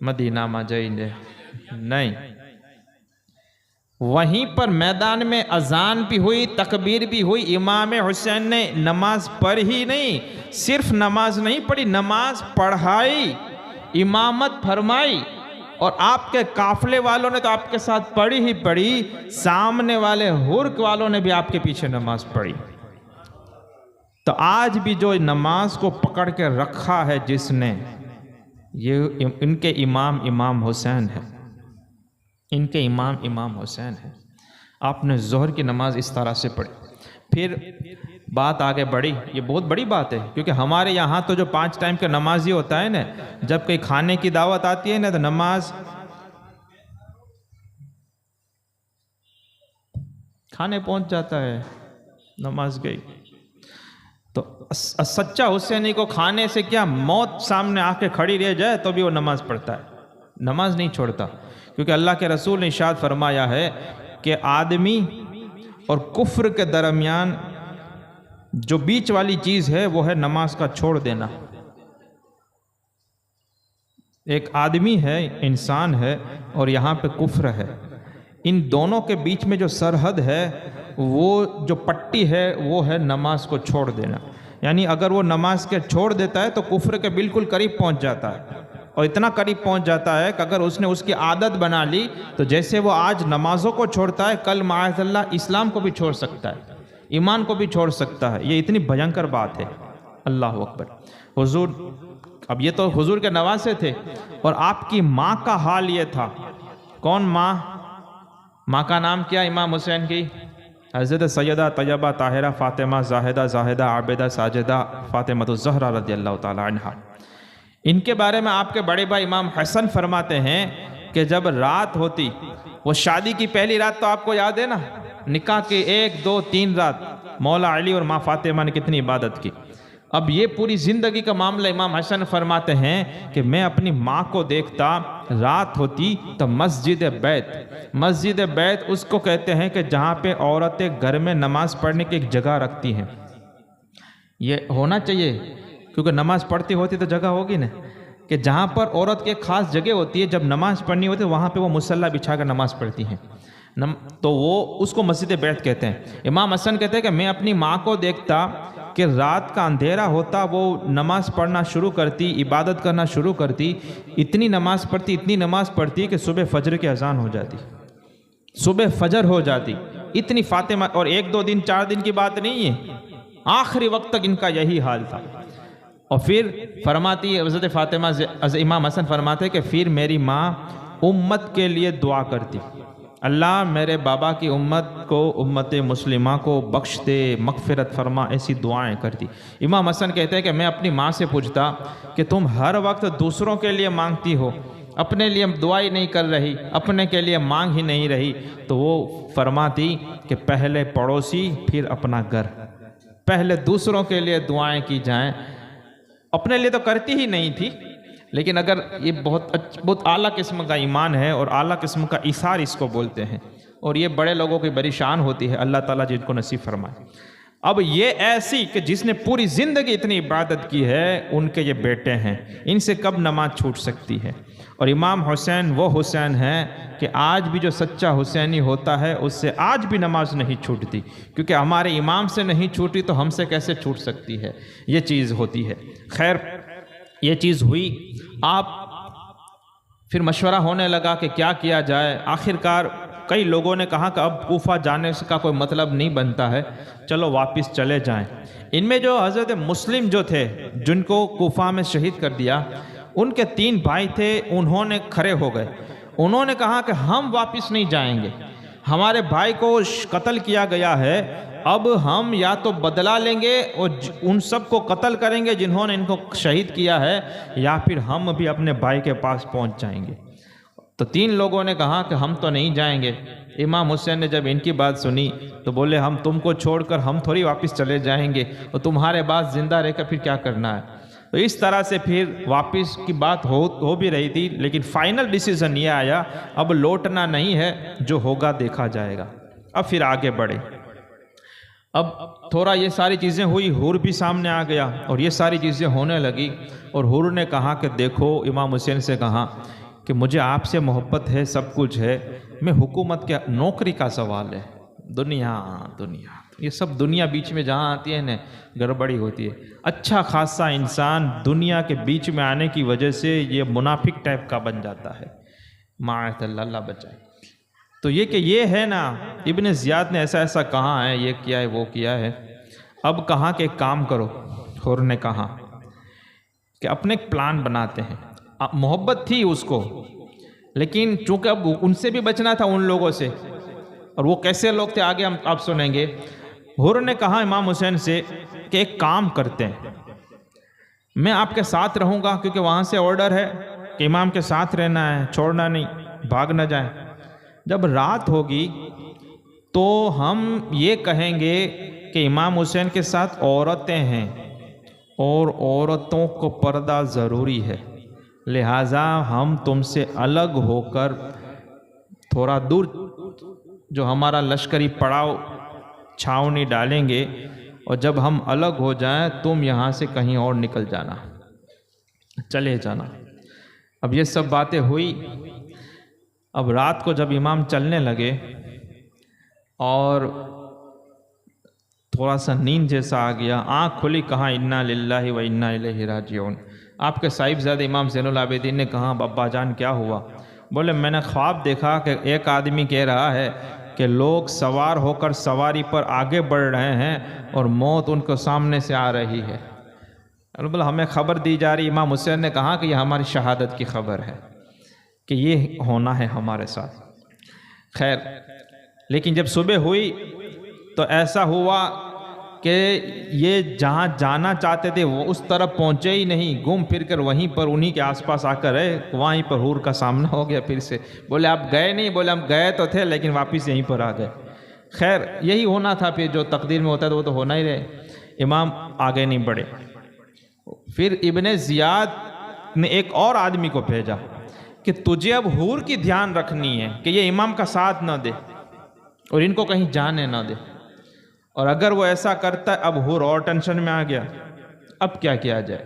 મદીનામાં જઈને, નહીં। وہیں پر میدان میں اذان بھی ہوئی، تکبیر بھی ہوئی، امام حسین نے نماز پڑھی ہی نہیں، صرف نماز نہیں پڑھی، نماز پڑھائی، امامت فرمائی، اور آپ کے قافلے والوں نے تو آپ کے ساتھ پڑھی ہی پڑھی، سامنے والے حرق والوں نے بھی آپ کے پیچھے نماز پڑھی۔ تو آج بھی جو نماز کو پکڑ کے رکھا ہے جس نے، یہ ان کے امام حسین ہے، ان کے امام حسین ہے۔ آپ نے ظہر کی نماز اس طرح سے پڑھی۔ پھر بات آگے بڑھی، یہ بہت بڑی بات ہے، کیونکہ ہمارے یہاں تو جو 5 ٹائم کا نمازی ہوتا ہے نا، جب کہیں کھانے کی دعوت آتی ہے نا تو نماز کھانے پہنچ جاتا ہے، نماز گئی۔ تو سچا حسینی کو کھانے سے کیا، موت سامنے آ کے کھڑی رہ جائے تو بھی وہ نماز پڑھتا ہے، نماز نہیں چھوڑتا، کیونکہ اللہ کے رسول نے ارشاد فرمایا ہے کہ آدمی اور کفر کے درمیان جو بیچ والی چیز ہے وہ ہے نماز کا چھوڑ دینا۔ ایک آدمی ہے، انسان ہے، اور یہاں پہ کفر ہے، ان دونوں کے بیچ میں جو سرحد ہے، وہ جو پٹی ہے وہ ہے نماز کو چھوڑ دینا۔ یعنی اگر وہ نماز کے چھوڑ دیتا ہے تو کفر کے بالکل قریب پہنچ جاتا ہے، اور اتنا قریب پہنچ جاتا ہے کہ اگر اس نے اس کی عادت بنا لی تو جیسے وہ آج نمازوں کو چھوڑتا ہے، کل معاذ اللہ اسلام کو بھی چھوڑ سکتا ہے، ایمان کو بھی چھوڑ سکتا ہے۔ یہ اتنی بھینکر بات ہے۔ اللہ اکبر۔ حضور، اب یہ تو حضور کے نواسے تھے، اور آپ کی ماں کا حال یہ تھا۔ کون ماں؟ ماں کا نام کیا امام حسین کی؟ حضرت سیدہ طیبہ طاہرہ فاطمہ زاہدہ عابدہ ساجدہ فاطمہ الزہرا رضی اللہ تعالی عنہا۔ ان کے بارے میں آپ کے بڑے بھائی امام حسن فرماتے ہیں کہ جب رات ہوتی، وہ شادی کی پہلی رات تو آپ کو یاد ہے نا، نکاح کی 1 2 3 رات مولا علی اور ماں فاطمہ نے کتنی عبادت کی۔ اب یہ پوری زندگی کا معاملہ امام حسن فرماتے ہیں کہ میں اپنی ماں کو دیکھتا، رات ہوتی تو مسجد بیت اس کو کہتے ہیں کہ جہاں پہ عورتیں گھر میں نماز پڑھنے کی ایک جگہ رکھتی ہیں۔ یہ ہونا چاہیے، کیونکہ نماز پڑھتی ہوتی تو جگہ ہوگی نا، کہ جہاں پر عورت کی ایک خاص جگہ ہوتی ہے، جب نماز پڑھنی ہوتی ہے وہاں پہ وہ مصلی بچھا کر نماز پڑھتی ہیں، تو وہ اس کو مسجد بیت کہتے ہیں۔ امام حسن کہتے ہیں کہ میں اپنی ماں کو دیکھتا کہ رات کا اندھیرا ہوتا، وہ نماز پڑھنا شروع کرتی، عبادت کرنا شروع کرتی، اتنی نماز پڑھتی کہ صبح فجر کی اذان ہو جاتی، صبح فجر ہو جاتی، اتنی فاطمہ۔ اور 1 2 دن 4 دن کی بات نہیں ہے، آخری وقت تک ان کا یہی حال تھا۔ اور پھر فرماتی حضرت فاطمہ، امام حسن فرماتے کہ پھر میری ماں امت کے لیے دعا کرتی، اللہ میرے بابا کی امت کو، امت مسلمہ کو بخش دے، مغفرت فرما، ایسی دعائیں کرتی۔ امام حسن کہتے ہیں کہ میں اپنی ماں سے پوچھتا کہ تم ہر وقت دوسروں کے لیے مانگتی ہو، اپنے لیے دعائی نہیں کر رہی، اپنے کے لیے مانگ ہی نہیں رہی، تو وہ فرماتی کہ پہلے پڑوسی پھر اپنا گھر، پہلے دوسروں کے لیے دعائیں کی جائیں، اپنے لیے تو کرتی ہی نہیں تھی۔ لیکن اگر یہ بہت اعلیٰ قسم کا ایمان ہے اور اعلیٰ قسم کا ایثار اس کو بولتے ہیں، اور یہ بڑے لوگوں کی بڑی شان ہوتی ہے، اللہ تعالیٰ جن کو نصیب فرمائے۔ اب یہ ایسی کہ جس نے پوری زندگی اتنی عبادت کی ہے، ان کے یہ بیٹے ہیں، ان سے کب نماز چھوٹ سکتی ہے؟ اور امام حسین وہ حسین ہیں کہ آج بھی جو سچا حسینی ہوتا ہے اس سے آج بھی نماز نہیں چھوٹتی، کیونکہ ہمارے امام سے نہیں چھوٹی تو ہم سے کیسے چھوٹ سکتی ہے؟ یہ چیز ہوتی ہے۔ خیر، یہ چیز ہوئی، آپ پھر مشورہ ہونے لگا کہ کیا کیا جائے۔ آخرکار کئی لوگوں نے کہا کہ اب کوفہ جانے کا کوئی مطلب نہیں بنتا ہے، چلو واپس چلے جائیں۔ ان میں جو حضرت مسلم جو تھے، جن کو کوفہ میں شہید کر دیا، ان کے 3 بھائی تھے، انہوں نے کھڑے ہو گئے، انہوں نے کہا کہ ہم واپس نہیں جائیں گے، ہمارے بھائی کو قتل کیا گیا ہے، اب ہم یا تو بدلہ لیں گے اور ان سب کو قتل کریں گے جنہوں نے ان کو شہید کیا ہے، یا پھر ہم بھی اپنے بھائی کے پاس پہنچ جائیں گے۔ تو 3 لوگوں نے کہا کہ ہم تو نہیں جائیں گے۔ امام حسین نے جب ان کی بات سنی تو بولے ہم تم کو چھوڑ کر ہم تھوڑی واپس چلے جائیں گے، اور تمہارے بعد زندہ رہ کر پھر کیا کرنا ہے؟ تو اس طرح سے پھر واپس کی بات ہو بھی رہی تھی، لیکن فائنل ڈیسیژن یہ آیا اب لوٹنا نہیں ہے، جو ہوگا دیکھا جائے گا۔ اب پھر آگے بڑھے، اب تھوڑا یہ ساری چیزیں ہوئی، حور بھی سامنے آ گیا اور یہ ساری چیزیں ہونے لگی، اور حور نے کہا کہ دیکھو، امام حسین سے کہا کہ مجھے آپ سے محبت ہے، سب کچھ ہے، میں حکومت کے نوکری کا سوال ہے، دنیا یہ سب دنیا بیچ میں جہاں آتی ہے نا گڑبڑی ہوتی ہے۔ اچھا خاصا انسان دنیا کے بیچ میں آنے کی وجہ سے یہ منافق ٹائپ کا بن جاتا ہے، معاذ اللہ، اللہ بچائے۔ تو یہ کہ یہ ہے نا، ابن زیاد نے ایسا کہا ہے، یہ کیا ہے، وہ کیا ہے۔ اب کہا کہ ایک کام کرو، حر نے کہا کہ اپنے ایک پلان بناتے ہیں۔ محبت تھی اس کو، لیکن چونکہ اب ان سے بھی بچنا تھا، ان لوگوں سے، اور وہ کیسے لوگ تھے آگے ہم آپ سنیں گے۔ حر نے کہا امام حسین سے کہ ایک کام کرتے ہیں، میں آپ کے ساتھ رہوں گا، کیونکہ وہاں سے آرڈر ہے کہ امام کے ساتھ رہنا ہے، چھوڑنا نہیں، بھاگ نہ جائیں۔ جب رات ہوگی تو ہم یہ کہیں گے کہ امام حسین کے ساتھ عورتیں ہیں اور عورتوں کو پردہ ضروری ہے، لہٰذا ہم تم سے الگ ہو کر تھوڑا دور جو ہمارا لشکری پڑاؤ چھاؤنی ڈالیں گے، اور جب ہم الگ ہو جائیں تم یہاں سے کہیں اور نکل جانا، چلے جانا۔ اب یہ سب باتیں ہوئی۔ اب رات کو جب امام چلنے لگے اور تھوڑا سا نیند جیسا آ گیا، آنکھ کھلی، کہا انا للہ و انا الیہ راجعون۔ آپ کے صاحبزادہ امام زین العابدین نے کہا ابا جان کیا ہوا؟ بولے میں نے خواب دیکھا کہ ایک آدمی کہہ رہا ہے کہ لوگ سوار ہو کر سواری پر آگے بڑھ رہے ہیں اور موت ان کو سامنے سے آ رہی ہے۔ بولے ہمیں خبر دی جا رہی۔ امام حسین نے کہا کہ یہ ہماری شہادت کی خبر ہے کہ یہ ہونا ہے ہمارے ساتھ۔ خیر، لیکن جب صبح ہوئی تو ایسا ہوا کہ یہ جہاں جانا چاہتے تھے وہ اس طرف پہنچے ہی نہیں، گھوم پھر کر وہیں پر انہی کے آس پاس آ کر رہے، وہیں پر حور کا سامنا ہو گیا پھر سے۔ بولے آپ گئے نہیں؟ بولے ہم گئے تو تھے لیکن واپس یہیں پر آ گئے۔ خیر، یہی ہونا تھا، پھر جو تقدیر میں ہوتا ہے وہ تو ہونا ہی رہے۔ امام آگے نہیں بڑھے۔ پھر ابن زیاد نے ایک اور آدمی کو بھیجا کہ تجھے اب حور کی دھیان رکھنی ہے کہ یہ امام کا ساتھ نہ دے اور ان کو کہیں جانے نہ دے، اور اگر وہ ایسا کرتا ہے اب حور اور ٹینشن میں آ گیا، اب کیا کیا جائے۔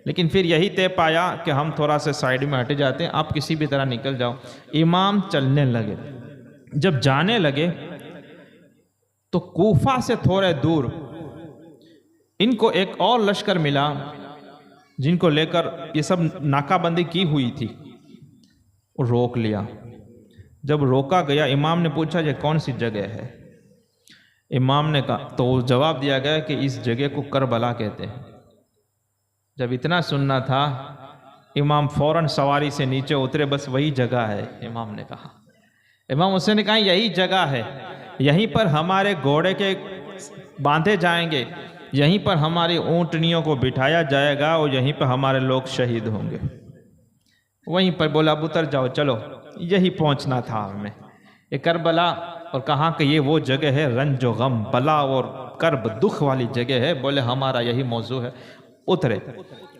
لیکن پھر یہی طے پایا کہ ہم تھوڑا سا سائیڈ میں ہٹ جاتے ہیں، آپ کسی بھی طرح نکل جاؤ۔ امام چلنے لگے۔ جب جانے لگے تو کوفہ سے تھوڑے دور ان کو ایک اور لشکر ملا جن کو لے کر یہ سب ناکہ بندی کی ہوئی تھی، اور روک لیا۔ جب روکا گیا، امام نے پوچھا یہ کون سی جگہ ہے؟ امام نے کہا تو جواب دیا گیا کہ اس جگہ کو کربلا کہتے ہیں۔ جب اتنا سننا تھا، امام فوراً سواری سے نیچے اترے، بس وہی جگہ ہے۔ امام نے کہا، امام حسین نے کہا یہی جگہ ہے، یہیں پر ہمارے گھوڑے کے باندھے جائیں گے، یہیں پر ہماری اونٹنیوں کو بٹھایا جائے گا، اور یہیں پر ہمارے لوگ شہید ہوں گے۔ وہیں پر بولا اب اتر جاؤ، چلو، یہی پہنچنا تھا ہمیں، یہ کربلا۔ اور کہا کہ یہ وہ جگہ ہے رنج و غم، بلا اور کرب، دکھ والی جگہ ہے۔ بولے ہمارا یہی موضوع ہے۔ اترے،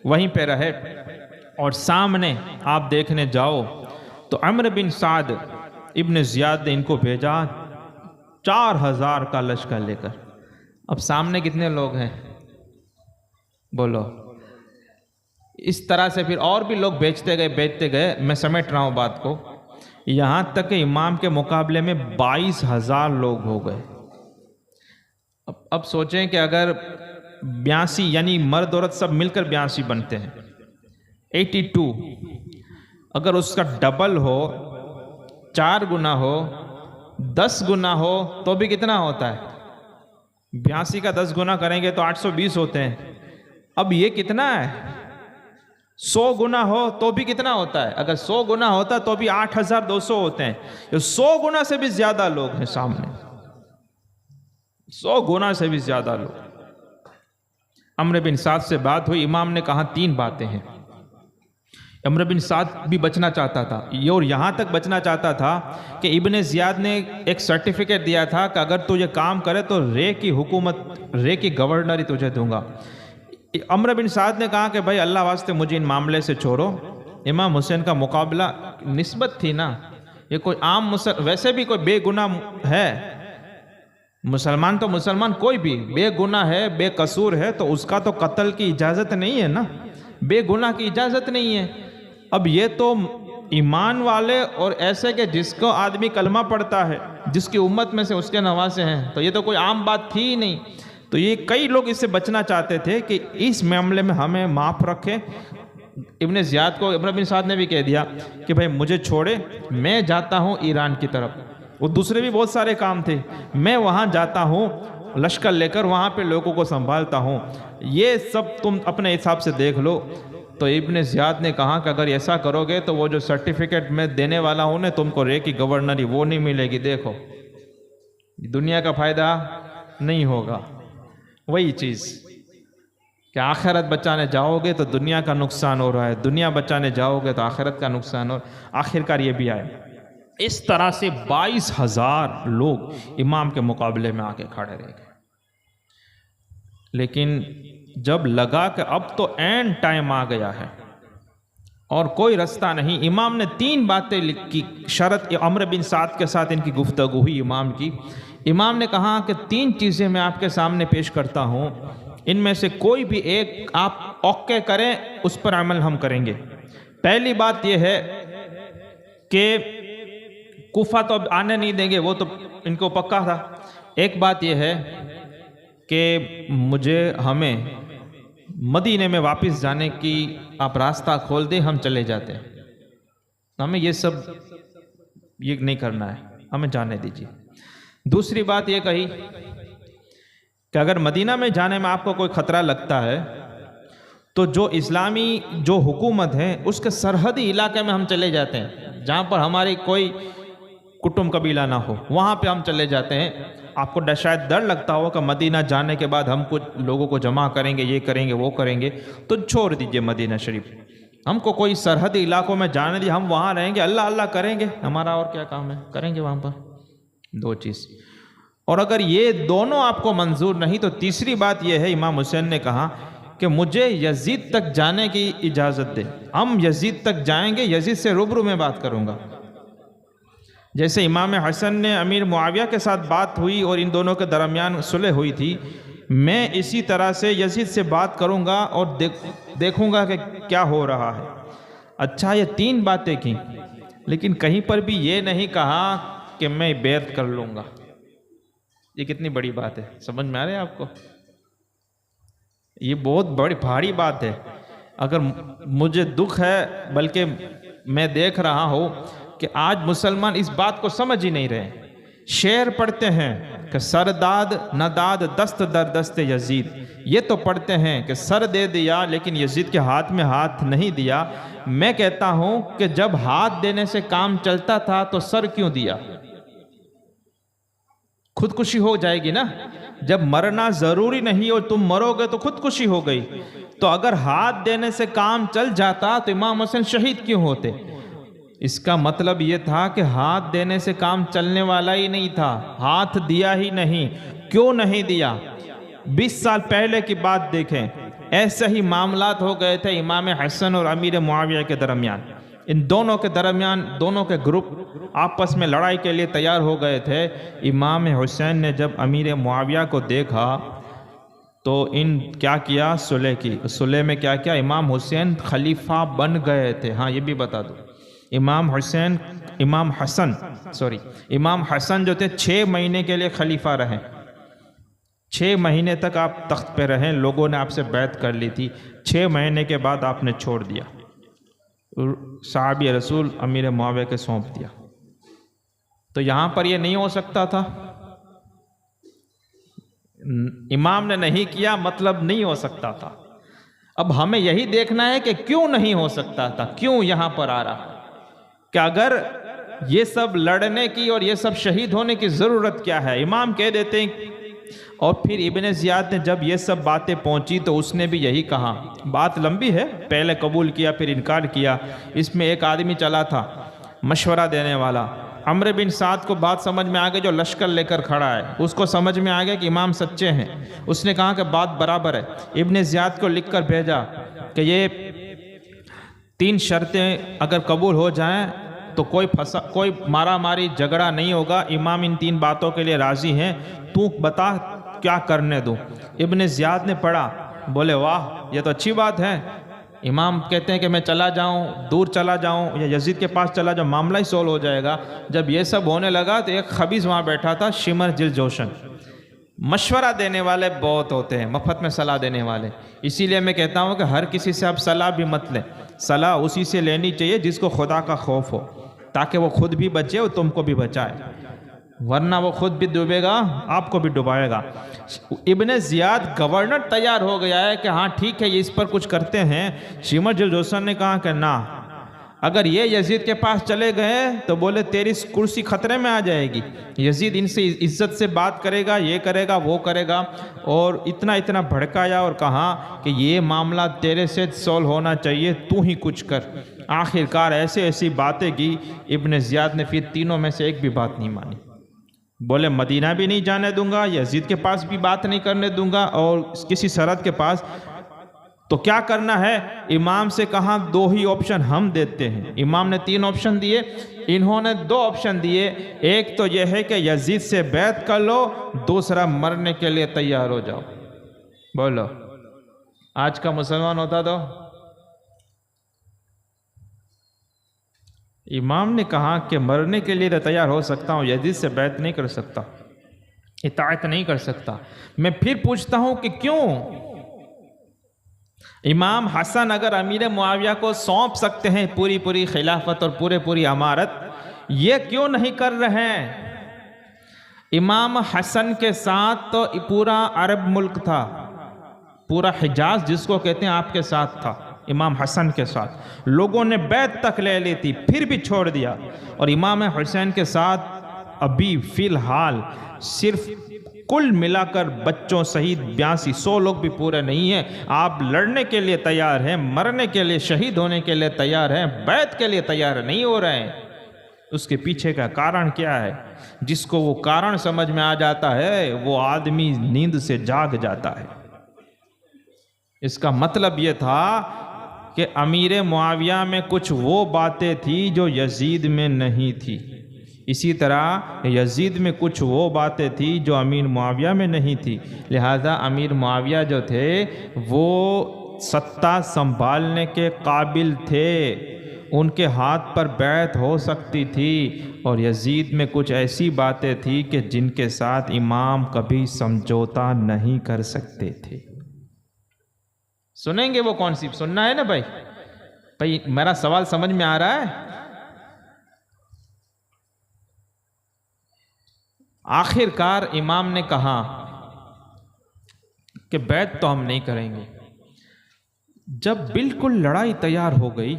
وہیں پہ رہے، اور سامنے آپ دیکھنے جاؤ تو عمرو بن سعد ابن زیاد نے ان کو بھیجا 4000 کا لشکر لے کر۔ اب سامنے کتنے لوگ ہیں بولو؟ اس طرح سے پھر اور بھی لوگ بیچتے گئے۔ میں سمیٹ رہا ہوں بات کو، یہاں تک کہ امام کے مقابلے میں 22000 لوگ ہو گئے۔ اب سوچیں کہ اگر 82 یعنی مرد عورت سب مل کر 82 بنتے ہیں، 82، اگر اس کا ڈبل ہو، 4 گنا ہو، 10 گنا ہو تو بھی کتنا ہوتا ہے؟ 82 کا 10 گنا کریں گے تو 820 ہوتے ہیں۔ اب یہ کتنا ہے؟ 100 گنا ہو تو بھی کتنا ہوتا ہے؟ اگر 100 گنا ہوتا تو بھی 8200 ہوتے ہیں۔ یہ 100 گنا سے بھی زیادہ لوگ ہیں سامنے، 100 گنا سے بھی زیادہ لوگ۔ عمرو بن سعد سے بات ہوئی، امام نے کہا 3 باتیں ہیں۔ عمرو بن سعد بھی بچنا چاہتا تھا، اور یہاں تک بچنا چاہتا تھا کہ ابن زیاد نے ایک سرٹیفکیٹ دیا تھا کہ اگر تو یہ کام کرے تو رے کی حکومت، رے کی گورنری تجھے دوں گا۔ عمرو بن سعد نے کہا کہ بھائی اللہ واسطے مجھے ان معاملے سے چھوڑو۔ امام حسین کا مقابلہ نسبت تھی نا، یہ کوئی عام ویسے بھی کوئی بے گناہ ہے، مسلمان تو مسلمان کوئی بھی بے گناہ ہے، بے قصور ہے، تو اس کا تو قتل کی اجازت نہیں ہے نا، بے گناہ کی اجازت نہیں ہے۔ اب یہ تو ایمان والے اور ایسے کہ جس کو آدمی کلمہ پڑھتا ہے، جس کی امت میں سے اس کے نواسے ہیں، تو یہ تو کوئی عام بات تھی ہی نہیں۔ تو یہ کئی لوگ اس سے بچنا چاہتے تھے کہ اس معاملے میں ہمیں معاف رکھیں۔ ابن زیاد کو عمرو بن سعد نے بھی کہہ دیا کہ بھائی مجھے چھوڑے، میں جاتا ہوں ایران کی طرف، وہ دوسرے بھی بہت سارے کام تھے، میں وہاں جاتا ہوں لشکر لے کر، وہاں پہ لوگوں کو سنبھالتا ہوں، یہ سب تم اپنے حساب سے دیکھ لو۔ تو ابن زیاد نے کہا کہ اگر ایسا کرو گے تو وہ جو سرٹیفکیٹ میں دینے والا ہوں نے تم کو رے کی گورنری، وہ نہیں ملے گی، دیکھو دنیا کا فائدہ نہیں ہوگا۔ وہی چیز کہ آخرت بچانے جاؤ گے تو دنیا کا نقصان ہو رہا ہے، دنیا بچانے جاؤ گے تو آخرت کا نقصان ہو، آخرکار یہ بھی آئے۔ اس طرح سے 22,000 لوگ امام کے مقابلے میں آ کے کھڑے رہ گئے۔ لیکن جب لگا کہ اب تو اینڈ ٹائم آ گیا ہے اور کوئی رستہ نہیں، امام نے 3 باتیں لکھی شرط، عمرو بن سعد کے ساتھ ان کی گفتگو ہوئی امام کی۔ امام نے کہا کہ 3 چیزیں میں آپ کے سامنے پیش کرتا ہوں، ان میں سے کوئی بھی ایک آپ اوکے کریں، اس پر عمل ہم کریں گے۔ پہلی بات یہ ہے کہ کوفہ تو اب آنے نہیں دیں گے، وہ تو ان کو پکا تھا۔ ایک بات یہ ہے کہ ہمیں مدینے میں واپس جانے کی آپ راستہ کھول دیں، ہم چلے جاتے ہیں، ہمیں یہ نہیں کرنا ہے، ہمیں جانے دیجیے۔ دوسری بات یہ کہی کہ اگر مدینہ میں جانے میں آپ کو کوئی خطرہ لگتا ہے تو جو اسلامی جو حکومت ہے اس کے سرحدی علاقے میں ہم چلے جاتے ہیں، جہاں پر ہماری کوئی کٹم قبیلہ نہ ہو، وہاں پہ ہم چلے جاتے ہیں۔ آپ کو شاید ڈر لگتا ہو کہ مدینہ جانے کے بعد ہم کچھ لوگوں کو جمع کریں گے، یہ کریں گے، وہ کریں گے، تو چھوڑ دیجئے مدینہ شریف، ہم کو کوئی سرحدی علاقوں میں جانے دیجیے، ہم وہاں رہیں گے، اللہ اللہ کریں گے، ہمارا اور کیا کام ہے، کریں گے وہاں پر۔ 2 چیز۔ اور اگر یہ دونوں آپ کو منظور نہیں تو تیسری بات یہ ہے، امام حسین نے کہا کہ مجھے یزید تک جانے کی اجازت دے، ہم یزید تک جائیں گے، یزید سے روبرو میں بات کروں گا۔ جیسے امام حسن نے امیر معاویہ کے ساتھ بات ہوئی اور ان دونوں کے درمیان صلح ہوئی تھی، میں اسی طرح سے یزید سے بات کروں گا اور دیکھوں گا کہ کیا ہو رہا ہے۔ اچھا، یہ 3 باتیں کی، لیکن کہیں پر بھی یہ نہیں کہا کہ میں بیعت کر لوں گا۔ یہ کتنی بڑی بات ہے، سمجھ میں آ رہا ہے آپ کو؟ یہ بہت بڑی بھاری بات ہے۔ اگر مجھے دکھ ہے، بلکہ میں دیکھ رہا ہوں کہ آج مسلمان اس بات کو سمجھ ہی نہیں رہے۔ شعر پڑھتے ہیں کہ سر داد نہ داد دست در دست یزید، یہ تو پڑھتے ہیں کہ سر دے دیا لیکن یزید کے ہاتھ میں ہاتھ نہیں دیا۔ میں کہتا ہوں کہ جب ہاتھ دینے سے کام چلتا تھا تو سر کیوں دیا؟ خودکشی ہو جائے گی نا، جب مرنا ضروری نہیں اور تم مرو گے تو خودکشی ہو گئی۔ تو اگر ہاتھ دینے سے کام چل جاتا تو امام حسین شہید کیوں ہوتے؟ اس کا مطلب یہ تھا کہ ہاتھ دینے سے کام چلنے والا ہی نہیں تھا، ہاتھ دیا ہی نہیں۔ کیوں نہیں دیا؟ 20 سال پہلے کی بات دیکھیں، ایسے ہی معاملات ہو گئے تھے امام حسن اور امیر معاویہ کے درمیان۔ ان دونوں کے درمیان دونوں کے گروپ آپس میں لڑائی کے لیے تیار ہو گئے تھے۔ امام حسین نے جب امیر معاویہ کو دیکھا تو ان کیا کیا؟ صلح کی۔ صلح میں کیا کیا؟ امام حسین خلیفہ بن گئے تھے۔ ہاں یہ بھی بتا دو، امام حسن جو تھے 6 مہینے کے لیے خلیفہ رہے، 6 مہینے تک آپ تخت پہ رہیں، لوگوں نے آپ سے بیعت کر لی تھی، 6 مہینے کے بعد آپ نے چھوڑ دیا، صحابی رسول امیر معاویہ کے سونپ دیا۔ تو یہاں پر یہ نہیں ہو سکتا تھا؟ امام نے نہیں کیا مطلب نہیں ہو سکتا تھا۔ اب ہمیں یہی دیکھنا ہے کہ کیوں نہیں ہو سکتا تھا، کیوں یہاں پر آ رہا، کہ اگر یہ سب لڑنے کی اور یہ سب شہید ہونے کی ضرورت کیا ہے؟ امام کہہ دیتے ہیں۔ اور پھر ابن زیاد نے جب یہ سب باتیں پہنچی تو اس نے بھی یہی کہا۔ بات لمبی ہے، پہلے قبول کیا پھر انکار کیا۔ اس میں ایک آدمی چلا تھا مشورہ دینے والا، عمرو بن سعد کو بات سمجھ میں آ گئی، جو لشکر لے کر کھڑا ہے اس کو سمجھ میں آ گیا کہ امام سچے ہیں۔ اس نے کہا کہ بات برابر ہے، ابن زیاد کو لکھ کر بھیجا کہ یہ 3 شرطیں اگر قبول ہو جائیں تو کوئی مارا ماری جھگڑا نہیں ہوگا، امام ان 3 باتوں کے لیے راضی ہیں، تو بتا کیا کرنے دوں۔ ابن زیاد نے پڑھا، بولے واہ یہ تو اچھی بات ہے، امام کہتے ہیں کہ میں چلا جاؤں، دور چلا جاؤں یا یزید کے پاس چلا جاؤں، معاملہ ہی سولو ہو جائے گا۔ جب یہ سب ہونے لگا تو ایک خبیث وہاں بیٹھا تھا، شمر جلجوشن۔ مشورہ دینے والے بہت ہوتے ہیں، مفت میں صلاح دینے والے، اسی لیے میں کہتا ہوں کہ ہر کسی سے آپ صلاح بھی مت لیں، صلاح اسی سے لینی چاہیے جس کو خدا کا خوف ہو، تاکہ وہ خود بھی بچے اور تم کو بھی بچائے، ورنہ وہ خود بھی ڈوبے گا، آپ کو بھی ڈبائے گا۔ ابن زیاد گورنر تیار ہو گیا ہے کہ ہاں ٹھیک ہے یہ اس پر کچھ کرتے ہیں۔ شمر جلجوشن نے کہا کہ نہ، اگر یہ یزید کے پاس چلے گئے تو بولے تیری کرسی خطرے میں آ جائے گی، یزید ان سے عزت سے بات کرے گا، یہ کرے گا وہ کرے گا، اور اتنا بھڑکایا اور کہا کہ یہ معاملہ تیرے سے سولو ہونا چاہیے، تو ہی کچھ کر۔ آخر کار ایسی باتیں کی، ابن زیاد نے پھر تینوں میں سے ایک بھی بات نہیں مانی، بولے مدینہ بھی نہیں جانے دوں گا، یزید کے پاس بھی بات نہیں کرنے دوں گا، اور کسی سرحد کے پاس۔ تو کیا کرنا ہے؟ امام سے کہا دو ہی آپشن ہم دیتے ہیں۔ امام نے 3 آپشن دیے، انہوں نے 2 آپشن دیے، ایک تو یہ ہے کہ یزید سے بیعت کر لو، دوسرا مرنے کے لیے تیار ہو جاؤ۔ بولو آج کا مسلمان ہوتا تو؟ امام نے کہا کہ مرنے کے لیے تیار ہو سکتا ہوں، یزید سے بیعت نہیں کر سکتا، اطاعت نہیں کر سکتا۔ میں پھر پوچھتا ہوں کہ کیوں؟ امام حسن اگر امیر معاویہ کو سونپ سکتے ہیں پوری خلافت اور پوری امارت، یہ کیوں نہیں کر رہے ہیں؟ امام حسن کے ساتھ تو پورا عرب ملک تھا، پورا حجاز جس کو کہتے ہیں آپ کے ساتھ تھا، امام حسن کے ساتھ لوگوں نے بیعت تک لے لی تھی، پھر بھی چھوڑ دیا۔ اور امام حسین کے ساتھ ابھی فی الحال صرف کل ملا کر بچوں سہید 82-100 لوگ بھی پورے نہیں ہیں۔ آپ لڑنے کے لیے تیار ہیں، مرنے کے لیے، شہید ہونے کے لیے تیار ہیں، بیعت کے لیے تیار نہیں ہو رہے ہیں۔ اس کے پیچھے کا کارن کیا ہے؟ جس کو وہ کارن سمجھ میں آ جاتا ہے وہ آدمی نیند سے جاگ جاتا ہے۔ اس کا مطلب یہ تھا کہ امیر معاویہ میں کچھ وہ باتیں تھی جو یزید میں نہیں تھی، اسی طرح یزید میں کچھ وہ باتیں تھی جو امیر معاویہ میں نہیں تھی، لہذا امیر معاویہ جو تھے وہ سطح سنبھالنے کے قابل تھے، ان کے ہاتھ پر بیعت ہو سکتی تھی، اور یزید میں کچھ ایسی باتیں تھی کہ جن کے ساتھ امام کبھی سمجھوتا نہیں کر سکتے تھے۔ سنیں گے وہ کون سی؟ سننا ہے نا بھائی میرا سوال سمجھ میں آ رہا ہے؟ آخر کار امام نے کہا کہ بیعت تو ہم نہیں کریں گے۔ جب بالکل لڑائی تیار ہو گئی،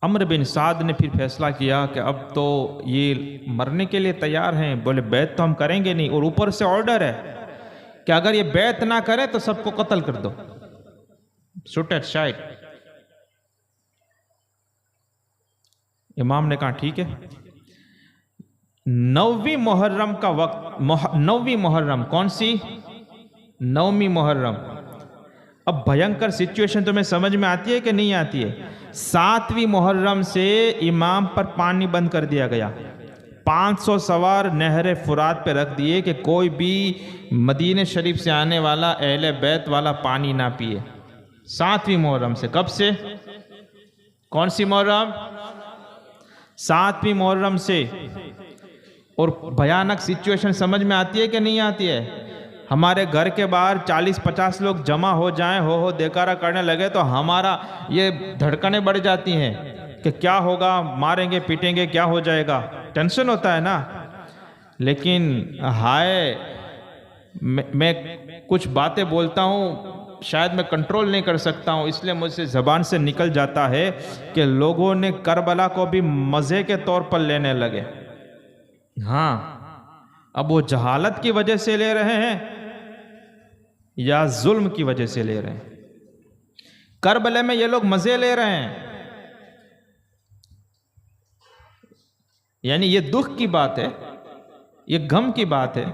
عمرو بن سعد نے پھر فیصلہ کیا کہ اب تو یہ مرنے کے لیے تیار ہیں، بولے بیعت تو ہم کریں گے نہیں، اور اوپر سے آرڈر ہے کہ اگر یہ بیعت نہ کرے تو سب کو قتل کر دو، شوٹ ایٹ شائٹ۔ امام نے کہا ٹھیک ہے۔ 9ویں محرم کا وقت، 9ویں محرم کون سی؟ 9ویں محرم۔ اب بھینکر سچویشن تمہیں سمجھ میں آتی ہے کہ نہیں آتی ہے؟ 7ویں محرم سے امام پر پانی بند کر دیا گیا، 500 سوار نہر فرات پہ رکھ دیے کہ کوئی بھی مدینہ شریف سے آنے والا اہل بیت والا پانی نہ پیے۔ 7ویں محرم سے، کب سے؟ کون سی محرم؟ 7ویں محرم سے۔ اور بھیانک سچویشن سمجھ میں آتی ہے کہ نہیں آتی ہے؟ ہمارے گھر کے باہر 40-50 لوگ جمع ہو جائیں، ہو دیکارہ کرنے لگے تو ہمارا یہ دھڑکنیں بڑھ جاتی ہیں کہ کیا ہوگا، ماریں گے پیٹیں گے، کیا ہو جائے گا، ٹینشن ہوتا ہے نا۔ لیکن ہائے، میں کچھ باتیں بولتا ہوں شاید میں کنٹرول نہیں کر سکتا ہوں، اس لیے مجھ سے زبان سے نکل جاتا ہے کہ لوگوں نے کربلا کو بھی مزے کے طور پر لینے لگے۔ ہاں، اب وہ جہالت کی وجہ سے لے رہے ہیں یا ظلم کی وجہ سے لے رہے ہیں؟ کربلا میں یہ لوگ مزے لے رہے ہیں، یعنی یہ دکھ کی بات ہے، یہ غم کی بات ہے۔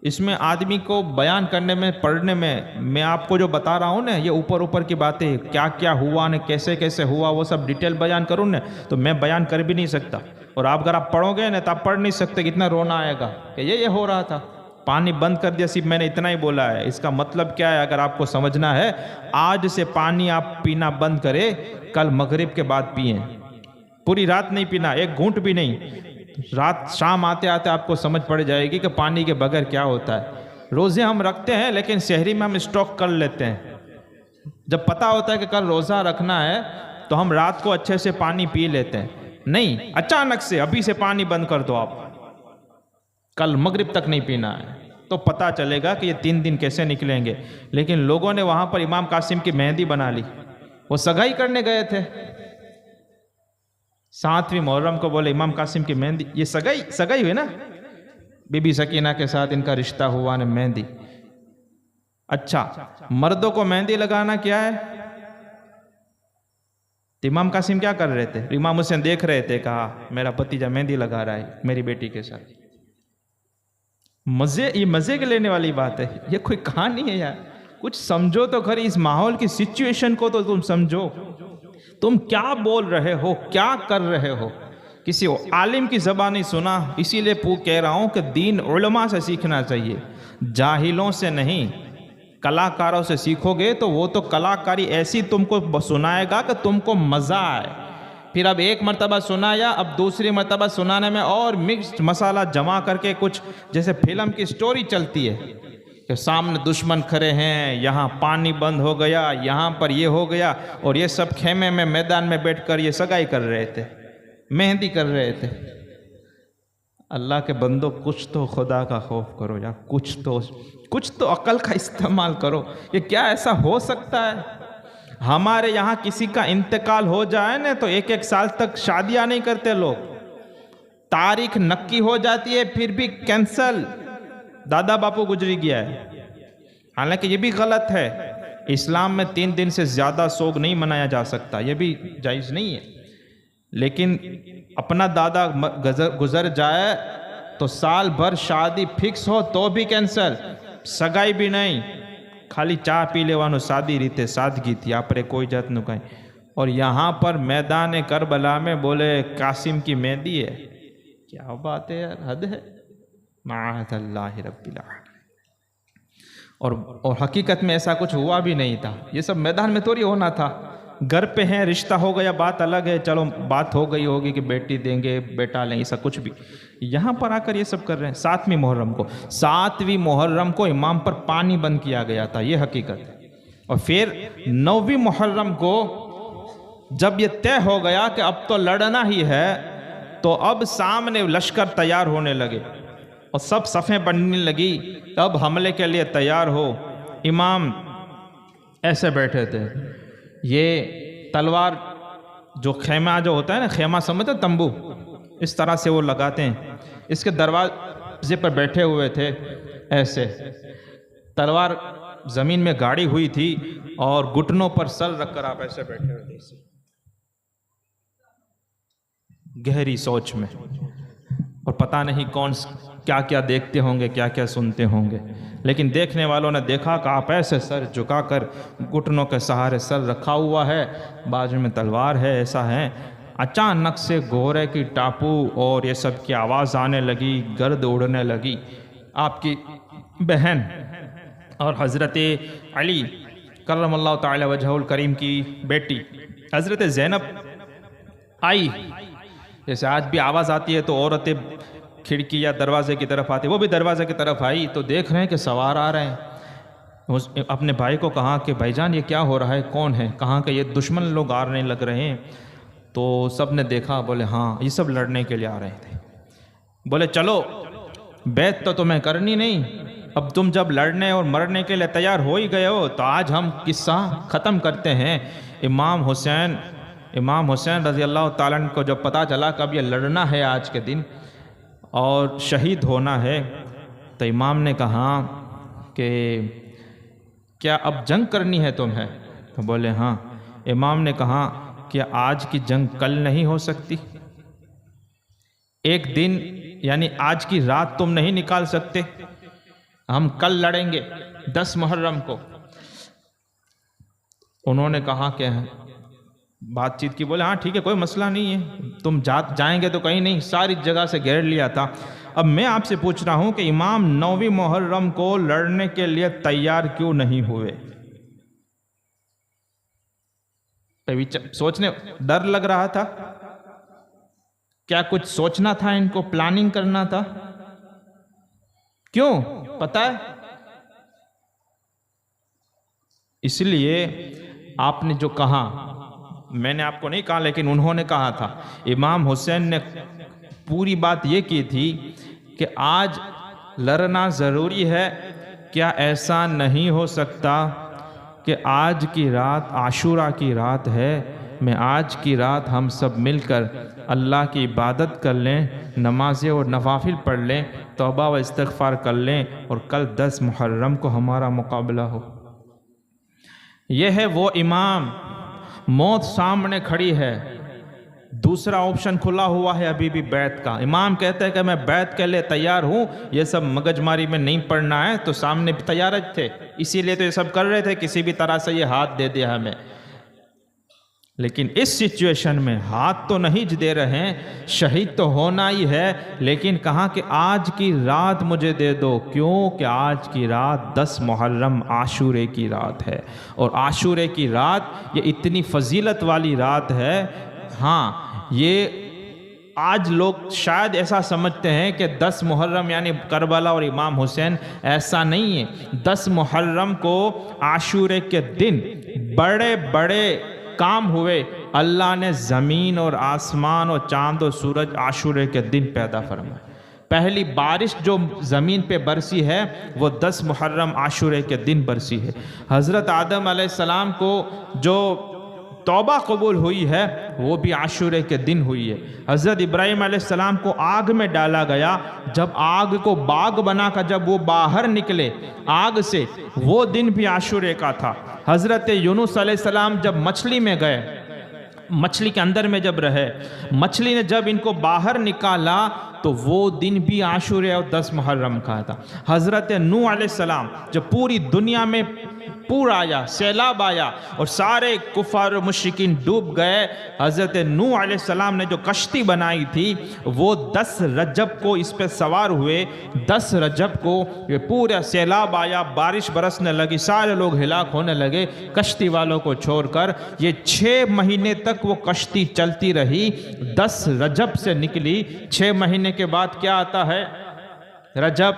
اس میں آدمی کو بیان کرنے میں، پڑھنے میں آپ کو جو بتا رہا ہوں نا، یہ اوپر کی باتیں، کیا کیا ہوا نا، کیسے کیسے ہوا، وہ سب ڈیٹیل بیان کروں نا تو میں بیان کر بھی نہیں سکتا، اور اگر آپ پڑھو گے نا تو آپ پڑھ نہیں سکتے، کتنا رونا آئے گا کہ یہ ہو رہا تھا۔ پانی بند کر دیا، صرف میں نے اتنا ہی بولا ہے۔ اس کا مطلب کیا ہے اگر آپ کو سمجھنا ہے، آج سے پانی آپ پینا بند کرے، کل مغرب کے بعد پئیں، پوری رات نہیں پینا، ایک گھونٹ بھی نہیں۔ رات شام آتے آتے آپ کو سمجھ پڑ جائے گی کہ پانی کے بغیر کیا ہوتا ہے۔ روزے ہم رکھتے ہیں لیکن سحری میں ہم اسٹاک کر لیتے ہیں۔ جب پتہ ہوتا ہے کہ کل روزہ رکھنا ہے تو ہم رات کو اچھے سے پانی پی لیتے ہیں، نہیں اچانک سے ابھی سے پانی بند کر دو، آپ کل مغرب تک نہیں پینا ہے، تو پتہ چلے گا کہ یہ 3 دن کیسے نکلیں گے۔ لیکن لوگوں نے وہاں پر امام قاسم کی مہندی بنا لی، وہ سگائی کرنے گئے تھے، 7ویں محرم کو بولے امام قاسم کی مہندی، یہ سگائی ہوئی نا، بی بی سکینہ کے ساتھ ان کا رشتہ ہوا نے مہندی۔ اچھا مردوں کو مہندی لگانا کیا ہے؟ تو امام قاسم کیا کر رہے تھے؟ امام حسین دیکھ رہے تھے، کہا میرا بھتیجا مہندی لگا رہا ہے میری بیٹی کے ساتھ۔ یہ مزے کے لینے والی بات ہے، یہ کوئی کہانی ہے یار، کچھ سمجھو تو خری، اس ماحول کی سچویشن کو تو تم سمجھو، تم کیا بول رہے ہو، کیا کر رہے ہو۔ کسی عالم کی زبانی سنا، اسی لیے کہہ رہا ہوں کہ دین علماء سے سیکھنا چاہیے، جاہلوں سے نہیں۔ کلاکاروں سے سیکھو گے تو وہ تو کلاکاری ایسی تم کو سنائے گا کہ تم کو مزہ آئے، پھر اب ایک مرتبہ سنایا، اب دوسری مرتبہ سنانے میں اور مکسڈ مسالہ جمع کر کے کچھ جیسے فلم کی سٹوری چلتی ہے کہ سامنے دشمن کھڑے ہیں، یہاں پانی بند ہو گیا، یہاں پر یہ ہو گیا، اور یہ سب خیمے میں میدان میں بیٹھ کر یہ سگائی کر رہے تھے، مہندی کر رہے تھے۔ اللہ کے بندو کچھ تو خدا کا خوف کرو یار، کچھ تو عقل کا استعمال کرو۔ یہ کیا ایسا ہو سکتا ہے؟ ہمارے یہاں کسی کا انتقال ہو جائے نا تو 1 سال تک شادیاں نہیں کرتے لوگ، تاریخ نکی ہو جاتی ہے پھر بھی کینسل، دادا باپو گزری گیا ہے، حالانکہ یہ بھی غلط ہے۔ اسلام میں 3 دن سے زیادہ سوگ نہیں منایا جا سکتا، یہ بھی جائز نہیں ہے، لیکن اپنا دادا گزر جائے تو سال بھر شادی فکس ہو تو بھی کینسل، سگائی بھی نہیں، خالی چاہ پی لیوانو سادی ریتے سادگی تھی، آپ رے کوئی جات نو کہیں۔ اور یہاں پر میدان کربلا میں بولے قاسم کی مہندی ہے، کیا بات ہے یار، حد ہے، معاذ اللہ رب العالمین۔ اور حقیقت میں ایسا کچھ ہوا بھی نہیں تھا، یہ سب میدان میں تھوڑی ہونا تھا، گھر پہ ہیں، رشتہ ہو گیا بات الگ ہے، چلو بات ہو گئی ہوگی کہ بیٹی دیں گے، بیٹا لیں، ایسا کچھ بھی۔ یہاں پر آ کر یہ سب کر رہے ہیں۔ 7ویں محرم کو امام پر پانی بند کیا گیا تھا، یہ حقیقت ہے۔ اور پھر 9ویں محرم کو جب یہ طے ہو گیا کہ اب تو لڑنا ہی ہے، تو اب سامنے لشکر تیار ہونے لگے اور سب صفیں بننے لگی، اب حملے کے لیے تیار ہو۔ امام ایسے بیٹھے تھے، یہ تلوار جو خیمہ جو ہوتا ہے نا، خیمہ سمجھتے تمبو، اس طرح سے وہ لگاتے ہیں، اس کے دروازے پر بیٹھے ہوئے تھے، ایسے تلوار زمین میں گاڑی ہوئی تھی اور گھٹنوں پر سر رکھ کر آپ ایسے بیٹھے ہوئے تھے، گہری سوچ میں، اور پتہ نہیں کون کیا کیا دیکھتے ہوں گے، کیا کیا سنتے ہوں گے، لیکن دیکھنے والوں نے دیکھا کہ آپ ایسے سر جھکا کر گھٹنوں کے سہارے سر رکھا ہوا ہے، بازو میں تلوار ہے، ایسا ہے۔ اچانک سے گھوڑے کی ٹاپو اور یہ سب کی آواز آنے لگی، گرد اڑنے لگی۔ آپ کی بہن اور حضرت علی کرم اللہ تعالی وجہہ الکریم کی بیٹی حضرت زینب آئی، جیسے آج بھی آواز آتی ہے تو عورتیں کھڑکی یا دروازے کی طرف آتی، وہ بھی دروازے کی طرف آئی تو دیکھ رہے ہیں کہ سوار آ رہے ہیں۔ اپنے بھائی کو کہا کہ بھائی جان یہ کیا ہو رہا ہے، کون ہے؟ کہا کہ یہ دشمن لوگ آنے لگ رہے ہیں۔ تو سب نے دیکھا، بولے ہاں یہ سب لڑنے کے لیے آ رہے تھے۔ بولے چلو بیعت تو تمہیں کرنی نہیں، اب تم جب لڑنے اور مرنے کے لیے تیار ہو ہی گئے ہو تو آج ہم قصہ ختم کرتے ہیں۔ امام حسین رضی اللہ تعالیٰ عنہ کو جب پتہ چلا کہ اب یہ لڑنا ہے آج کے دن اور شہید ہونا ہے، تو امام نے کہا کہ کیا اب جنگ کرنی ہے تمہیں؟ تو بولے ہاں۔ امام نے کہا کہ آج کی جنگ کل نہیں ہو سکتی؟ ایک دن یعنی آج کی رات تم نہیں نکال سکتے؟ ہم کل لڑیں گے 10 محرم کو۔ انہوں نے کہا کہ بات چیت کی، بولے ہاں ٹھیک ہے کوئی مسئلہ نہیں ہے، تم جائیں گے تو کہیں نہیں، ساری جگہ سے گھیر لیا تھا۔ اب میں آپ سے پوچھ رہا ہوں کہ امام 9 محرم کو لڑنے کے لیے تیار کیوں نہیں ہوئے؟ کبھی سوچنے ڈر لگ رہا تھا؟ کیا کچھ سوچنا تھا ان کو، پلاننگ کرنا تھا؟ کیوں پتہ ہے؟ اس لیے آپ نے جو کہا، میں نے آپ کو نہیں کہا لیکن انہوں نے کہا تھا، امام حسین نے پوری بات یہ کی تھی کہ آج لڑنا ضروری ہے، کیا ایسا نہیں ہو سکتا کہ آج کی رات عاشورہ کی رات ہے، میں آج کی رات ہم سب مل کر اللہ کی عبادت کر لیں، نمازیں اور نوافل پڑھ لیں، توبہ و استغفار کر لیں، اور کل 10 محرم کو ہمارا مقابلہ ہو۔ یہ ہے وہ امام، موت سامنے کھڑی ہے، دوسرا آپشن کھلا ہوا ہے ابھی بھی بیعت کا۔ امام کہتے ہیں کہ میں بیعت کے لیے تیار ہوں، یہ سب مگج ماری میں نہیں پڑھنا ہے، تو سامنے تیار تھے، اسی لیے تو یہ سب کر رہے تھے، کسی بھی طرح سے یہ ہاتھ دے دیا ہمیں۔ لیکن اس سچویشن میں ہاتھ تو نہیں دے رہے ہیں، شہید تو ہونا ہی ہے، لیکن کہا کہ آج کی رات مجھے دے دو، کیوں کہ آج کی رات 10 محرم عاشورے کی رات ہے، اور عاشورے کی رات یہ اتنی فضیلت والی رات ہے۔ ہاں، یہ آج لوگ شاید ایسا سمجھتے ہیں کہ 10 محرم یعنی کربلا اور امام حسین، ایسا نہیں ہے۔ 10 محرم کو عاشورے کے دن بڑے بڑے کام ہوئے، اللہ نے زمین اور آسمان اور چاند و سورج عاشورے کے دن پیدا فرمائے۔ پہلی بارش جو زمین پہ برسی ہے وہ 10 محرم عاشورے کے دن برسی ہے۔ حضرت آدم علیہ السلام کو جو توبہ قبول ہوئی ہے وہ بھی عاشورے کے دن ہوئی ہے۔ حضرت ابراہیم علیہ السلام کو آگ میں ڈالا گیا، جب آگ کو باغ بنا کر جب وہ باہر نکلے آگ سے، وہ دن بھی عاشورے کا تھا۔ حضرت یونس علیہ السلام جب مچھلی میں گئے، مچھلی کے اندر میں جب رہے، مچھلی نے جب ان کو باہر نکالا تو وہ دن بھی عاشورے اور 10 محرم کا تھا۔ حضرت نوح علیہ السلام جب پوری دنیا میں پور آیا، سیلاب آیا اور سارے کفار و مشرکین ڈوب گئے، حضرت نوح علیہ السلام نے جو کشتی بنائی تھی وہ 10 رجب کو اس پہ سوار ہوئے۔ 10 رجب کو یہ پورا سیلاب آیا، بارش برسنے لگی، سارے لوگ ہلاک ہونے لگے کشتی والوں کو چھوڑ کر۔ یہ 6 مہینے تک وہ کشتی چلتی رہی، 10 رجب سے نکلی۔ 6 مہینے کے بعد کیا آتا ہے؟ رجب،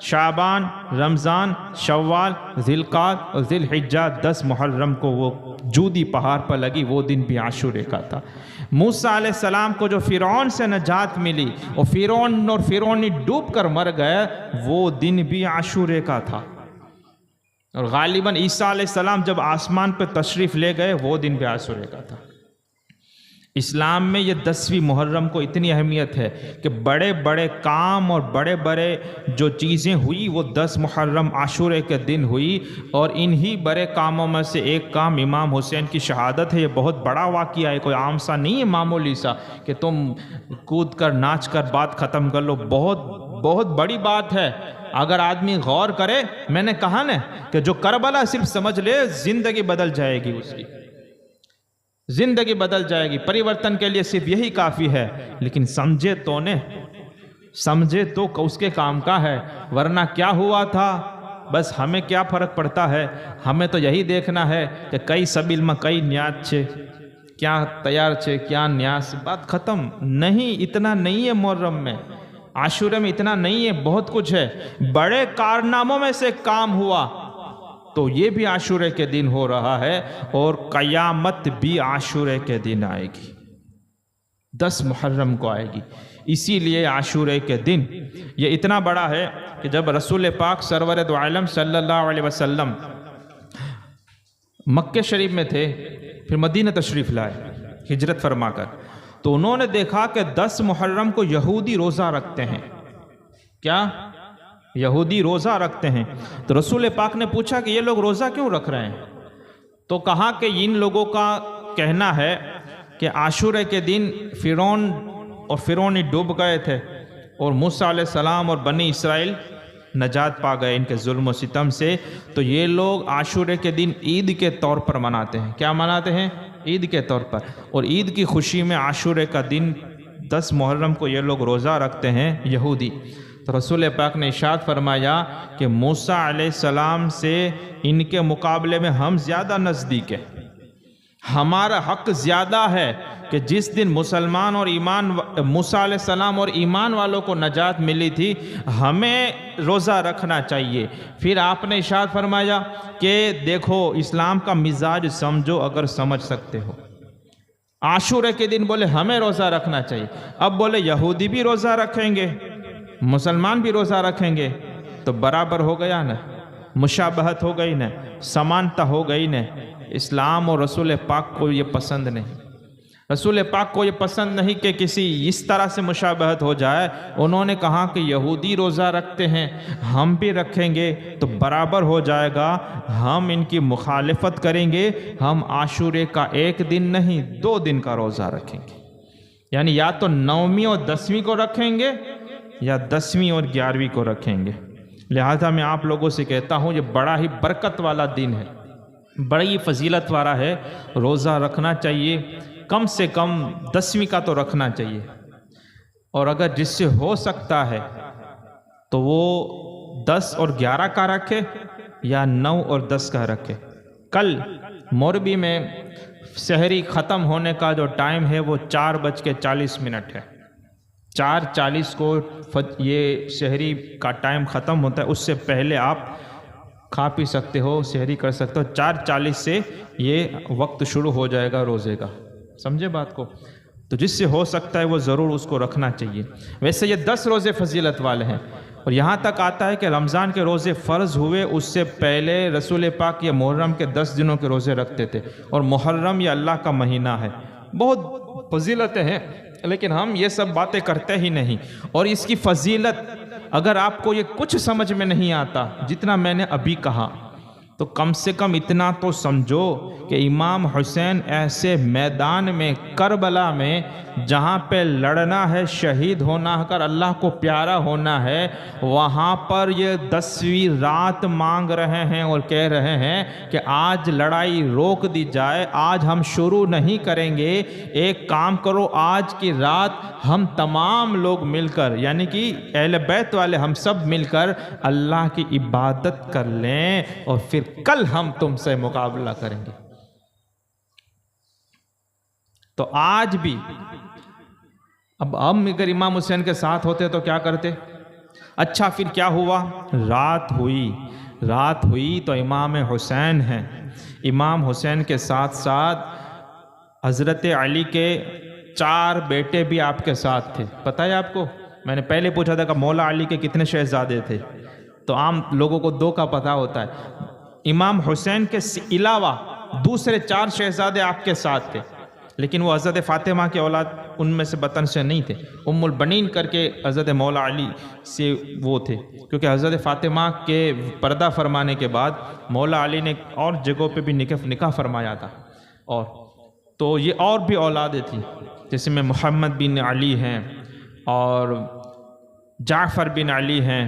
شعبان، رمضان، شوال، ذی القعدہ اور ذی الحجہ۔ 10 محرم کو وہ جودی پہاڑ پر لگی، وہ دن بھی عاشورے کا تھا۔ موسیٰ علیہ السلام کو جو فرعون سے نجات ملی اور فرعونی ڈوب کر مر گئے، وہ دن بھی عاشورے کا تھا۔ اور غالباً عیسیٰ علیہ السلام جب آسمان پہ تشریف لے گئے، وہ دن بھی عاشورے کا تھا۔ اسلام میں یہ 10ویں محرم کو اتنی اہمیت ہے کہ بڑے بڑے کام اور بڑے بڑے جو چیزیں ہوئی وہ 10 محرم عاشورے کے دن ہوئی، اور انہی بڑے کاموں میں سے ایک کام امام حسین کی شہادت ہے۔ یہ بہت بڑا واقعہ ہے، کوئی عام سا نہیں ہے، معمولی سا کہ تم کود کر ناچ کر بات ختم کر لو۔ بہت بہت بڑی بات ہے اگر آدمی غور کرے۔ میں نے کہا نا کہ جو کربلا صرف سمجھ لے، زندگی بدل جائے گی، اس کی زندگی بدل جائے گی۔ پریورتن کے لیے صرف یہی کافی ہے، لیکن سمجھے تو اس کے کام کا ہے، ورنہ کیا ہوا تھا بس ہمیں کیا فرق پڑتا ہے؟ ہمیں تو یہی دیکھنا ہے کہ کئی سبیل میں کئی نیاز چھے، کیا تیار چھے، کیا نیاز، بات ختم۔ نہیں، اتنا نہیں ہے محرم میں، عاشورے میں اتنا نہیں ہے، بہت کچھ ہے۔ بڑے کارناموں میں سے کام ہوا تو یہ بھی عاشورے کے دن ہو رہا ہے، اور قیامت بھی عاشورے کے دن آئے گی، 10 محرم کو آئے گی۔ اسی لیے عاشورے کے دن یہ اتنا بڑا ہے کہ جب رسول پاک سرور دو عالم صلی اللہ علیہ وسلم مکہ شریف میں تھے، پھر مدینہ تشریف لائے ہجرت فرما کر، تو انہوں نے دیکھا کہ 10 محرم کو یہودی روزہ رکھتے ہیں۔ کیا؟ یہودی روزہ رکھتے ہیں۔ تو رسول پاک نے پوچھا کہ یہ لوگ روزہ کیوں رکھ رہے ہیں؟ تو کہا کہ ان لوگوں کا کہنا ہے کہ عاشورے کے دن فرعون ڈوب گئے تھے، اور موسیٰ علیہ السلام اور بنی اسرائیل نجات پا گئے ان کے ظلم و ستم سے، تو یہ لوگ عاشورے کے دن عید کے طور پر مناتے ہیں۔ کیا مناتے ہیں؟ عید کے طور پر۔ اور عید کی خوشی میں عاشورے کا دن 10 محرم کو یہ لوگ روزہ رکھتے ہیں یہودی، تو رسول پاک نے ارشاد فرمایا کہ موسیٰ علیہ السلام سے ان کے مقابلے میں ہم زیادہ نزدیک ہیں، ہمارا حق زیادہ ہے کہ جس دن مسلمان اور موسیٰ علیہ السلام اور ایمان والوں کو نجات ملی تھی ہمیں روزہ رکھنا چاہیے۔ پھر آپ نے ارشاد فرمایا کہ دیکھو اسلام کا مزاج سمجھو اگر سمجھ سکتے ہو۔ عاشورے کے دن بولے ہمیں روزہ رکھنا چاہیے، اب بولے یہودی بھی روزہ رکھیں گے مسلمان بھی روزہ رکھیں گے، تو برابر ہو گیا نا، مشابہت ہو گئی نا، سمانتا ہو گئی نا۔ اسلام اور رسول پاک کو یہ پسند نہیں، رسول پاک کو یہ پسند نہیں کہ کسی اس طرح سے مشابہت ہو جائے۔ انہوں نے کہا کہ یہودی روزہ رکھتے ہیں ہم بھی رکھیں گے تو برابر ہو جائے گا، ہم ان کی مخالفت کریں گے، ہم عاشورے کا 1 دن نہیں 2 دن کا روزہ رکھیں گے، یعنی یا تو 9ویں اور 10ویں کو رکھیں گے یا 10ویں اور 11ویں کو رکھیں گے۔ لہذا میں آپ لوگوں سے کہتا ہوں یہ بڑا ہی برکت والا دن ہے، بڑی فضیلت والا ہے، روزہ رکھنا چاہیے، کم سے کم 10ویں کا تو رکھنا چاہیے، اور اگر جس سے ہو سکتا ہے تو وہ 10 اور 11 کا رکھے یا 9 اور 10 کا رکھے۔ کل موربی میں سحری ختم ہونے کا جو ٹائم ہے وہ 4:40 ہے، 4:40 کو یہ سحری کا ٹائم ختم ہوتا ہے، اس سے پہلے آپ کھا پی سکتے ہو، سحری کر سکتے ہو۔ 4:40 سے یہ وقت شروع ہو جائے گا روزے کا، سمجھے بات کو؟ تو جس سے ہو سکتا ہے وہ ضرور اس کو رکھنا چاہیے۔ ویسے یہ 10 روزے فضیلت والے ہیں، اور یہاں تک آتا ہے کہ رمضان کے روزے فرض ہوئے اس سے پہلے رسول پاک یہ محرم کے 10 دنوں کے روزے رکھتے تھے، اور محرم یہ اللہ کا مہینہ ہے، بہت فضیلتیں ہیں، لیکن ہم یہ سب باتیں کرتے ہی نہیں۔ اور اس کی فضیلت اگر آپ کو یہ کچھ سمجھ میں نہیں آتا جتنا میں نے ابھی کہا، تو کم سے کم اتنا تو سمجھو کہ امام حسین ایسے میدان میں کربلا میں جہاں پہ لڑنا ہے، شہید ہونا ہے، کر اللہ کو پیارا ہونا ہے، وہاں پر یہ 10ویں رات مانگ رہے ہیں اور کہہ رہے ہیں کہ آج لڑائی روک دی جائے، آج ہم شروع نہیں کریں گے، ایک کام کرو آج کی رات ہم تمام لوگ مل کر، یعنی کہ اہل بیت والے ہم سب مل کر اللہ کی عبادت کر لیں، اور پھر کل ہم تم سے مقابلہ کریں گے۔ تو آج بھی اب ہم اگر امام حسین کے ساتھ ہوتے تو کیا کرتے؟ اچھا پھر کیا ہوا؟ رات ہوئی تو امام حسین ہیں، امام حسین کے ساتھ ساتھ حضرت علی کے 4 بیٹے بھی آپ کے ساتھ تھے۔ پتہ ہے آپ کو؟ میں نے پہلے پوچھا تھا کہ مولا علی کے کتنے شہزادے تھے، تو عام لوگوں کو 2 کا پتہ ہوتا ہے۔ امام حسین کے علاوہ دوسرے 4 شہزادے آپ کے ساتھ تھے، لیکن وہ حضرت فاطمہ کے اولاد ان میں سے بطن سے نہیں تھے، ام البنین کر کے حضرت مولا علی سے وہ تھے، کیونکہ حضرت فاطمہ کے پردہ فرمانے کے بعد مولا علی نے اور جگہوں پہ بھی نکاح فرمایا تھا، اور تو یہ اور بھی اولادیں تھیں، جیسے میں محمد بن علی ہیں اور جعفر بن علی ہیں،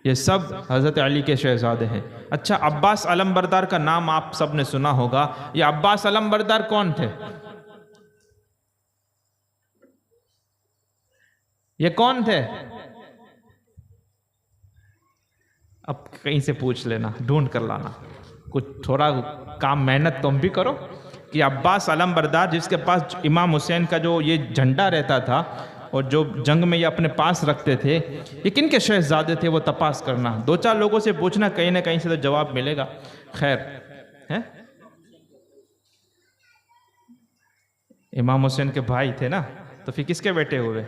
یہ سب حضرت علی کے شہزادے ہیں۔ اچھا، عباس علمبردار کا نام آپ سب نے سنا ہوگا، یہ عباس علمبردار کون تھے؟ یہ کون تھے؟ اب کہیں سے پوچھ لینا، ڈھونڈ کر لانا، کچھ تھوڑا کام محنت تم بھی کرو، کہ عباس علمبردار جس کے پاس امام حسین کا جو یہ جھنڈا رہتا تھا اور جو جنگ میں یہ اپنے پاس رکھتے تھے، یہ کن کے شہزادے تھے وہ تپاس کرنا، 2-4 لوگوں سے پوچھنا، کہیں نہ کہیں سے تو جواب ملے گا۔ خیر ہے، امام حسین کے بھائی تھے نا، تو پھر کس کے بیٹے ہوئے؟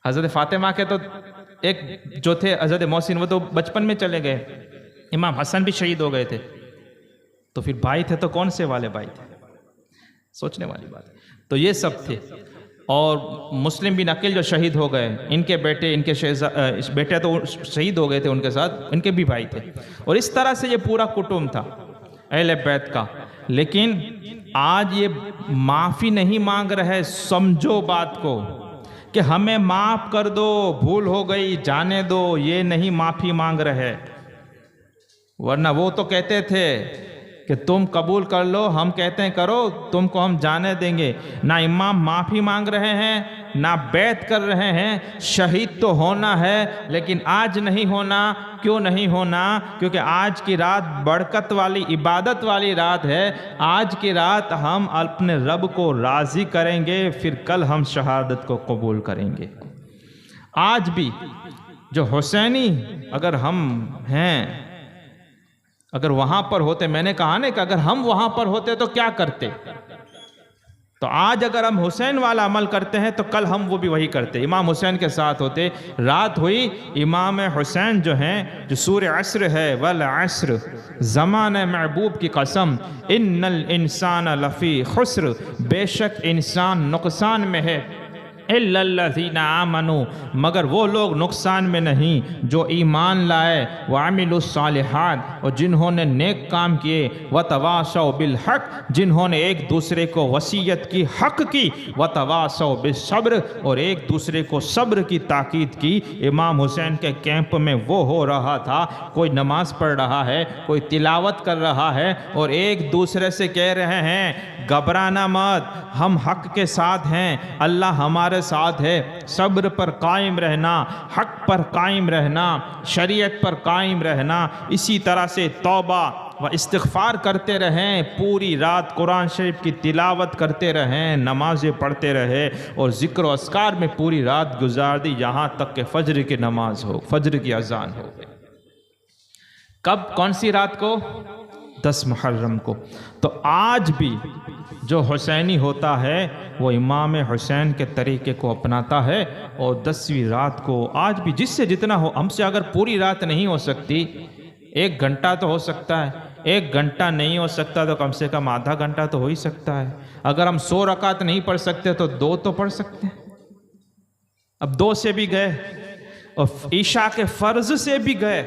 حضرت فاطمہ کے تو ایک جو تھے حضرت محسن، وہ تو بچپن میں چلے گئے، امام حسن بھی شہید ہو گئے تھے، تو پھر بھائی تھے تو کون سے والے بھائی تھے؟ سوچنے والی بات ہے۔ تو یہ سب تھے، اور مسلم بن عقیل جو شہید ہو گئے، ان کے بیٹے، ان کے بیٹے تو شہید ہو گئے تھے، ان کے ساتھ ان کے بھی بھائی تھے، اور اس طرح سے یہ پورا کٹمب تھا اہل بیت کا۔ لیکن آج یہ معافی نہیں مانگ رہے، سمجھو بات کو کہ ہمیں معاف کر دو، بھول ہو گئی جانے دو، یہ نہیں معافی مانگ رہے، ورنہ وہ تو کہتے تھے کہ تم قبول کر لو، ہم کہتے ہیں کرو، تم کو ہم جانے دیں گے۔ نہ امام معافی مانگ رہے ہیں، نہ بیعت کر رہے ہیں۔ شہید تو ہونا ہے لیکن آج نہیں ہونا۔ کیوں نہیں ہونا؟ کیونکہ آج کی رات برکت والی، عبادت والی رات ہے۔ آج کی رات ہم اپنے رب کو راضی کریں گے، پھر کل ہم شہادت کو قبول کریں گے۔ آج بھی جو حسینی اگر ہم ہیں، اگر وہاں پر ہوتے، میں نے کہا نا کہ اگر ہم وہاں پر ہوتے تو کیا کرتے، تو آج اگر ہم حسین والا عمل کرتے ہیں تو کل ہم وہ بھی وہی کرتے، امام حسین کے ساتھ ہوتے۔ رات ہوئی، امام حسین جو ہیں، جو سورہ عصر ہے، والعصر، زمانہ محبوب کی قسم، ان الانسان لفی خسر، بے شک انسان نقصان میں ہے، الا الذین آمنوا، مگر وہ لوگ نقصان میں نہیں جو ایمان لائے، وعملوا الصالحات، اور جنہوں نے نیک کام کیے، وتواصوا بالحق، جنہوں نے ایک دوسرے کو وصیت کی، حق کی، وتواصوا بالصبر، اور ایک دوسرے کو صبر کی تاکید کی۔ امام حسین کے کیمپ میں وہ ہو رہا تھا، کوئی نماز پڑھ رہا ہے، کوئی تلاوت کر رہا ہے، اور ایک دوسرے سے کہہ رہے ہیں گھبرانا مت، ہم حق کے ساتھ ہیں، اللہ ہمارے ساتھ ہے، صبر پر قائم رہنا، حق پر قائم رہنا، شریعت پر قائم رہنا۔ اسی طرح سے توبہ و استغفار کرتے رہیں، پوری رات قرآن شریف کی تلاوت کرتے رہیں، نمازیں پڑھتے رہے، اور ذکر و اذکار میں پوری رات گزار دی، یہاں تک کہ فجر کی نماز ہو، فجر کی اذان ہو گئی۔ کب؟ کون سی رات کو؟ 10 محرم کو۔ تو آج بھی جو حسینی ہوتا ہے وہ امام حسین کے طریقے کو اپناتا ہے، اور 10ویں رات کو آج بھی جس سے جتنا ہو، ہم سے اگر پوری رات نہیں ہو سکتی، 1 گھنٹہ تو ہو سکتا ہے، 1 گھنٹہ نہیں ہو سکتا تو کم سے کم آدھا گھنٹہ تو ہو ہی سکتا ہے۔ اگر ہم 100 رکعت نہیں پڑھ سکتے تو 2 تو پڑھ سکتے ہیں۔ اب 2 سے بھی گئے، اور عشاء کے فرض سے بھی گئے۔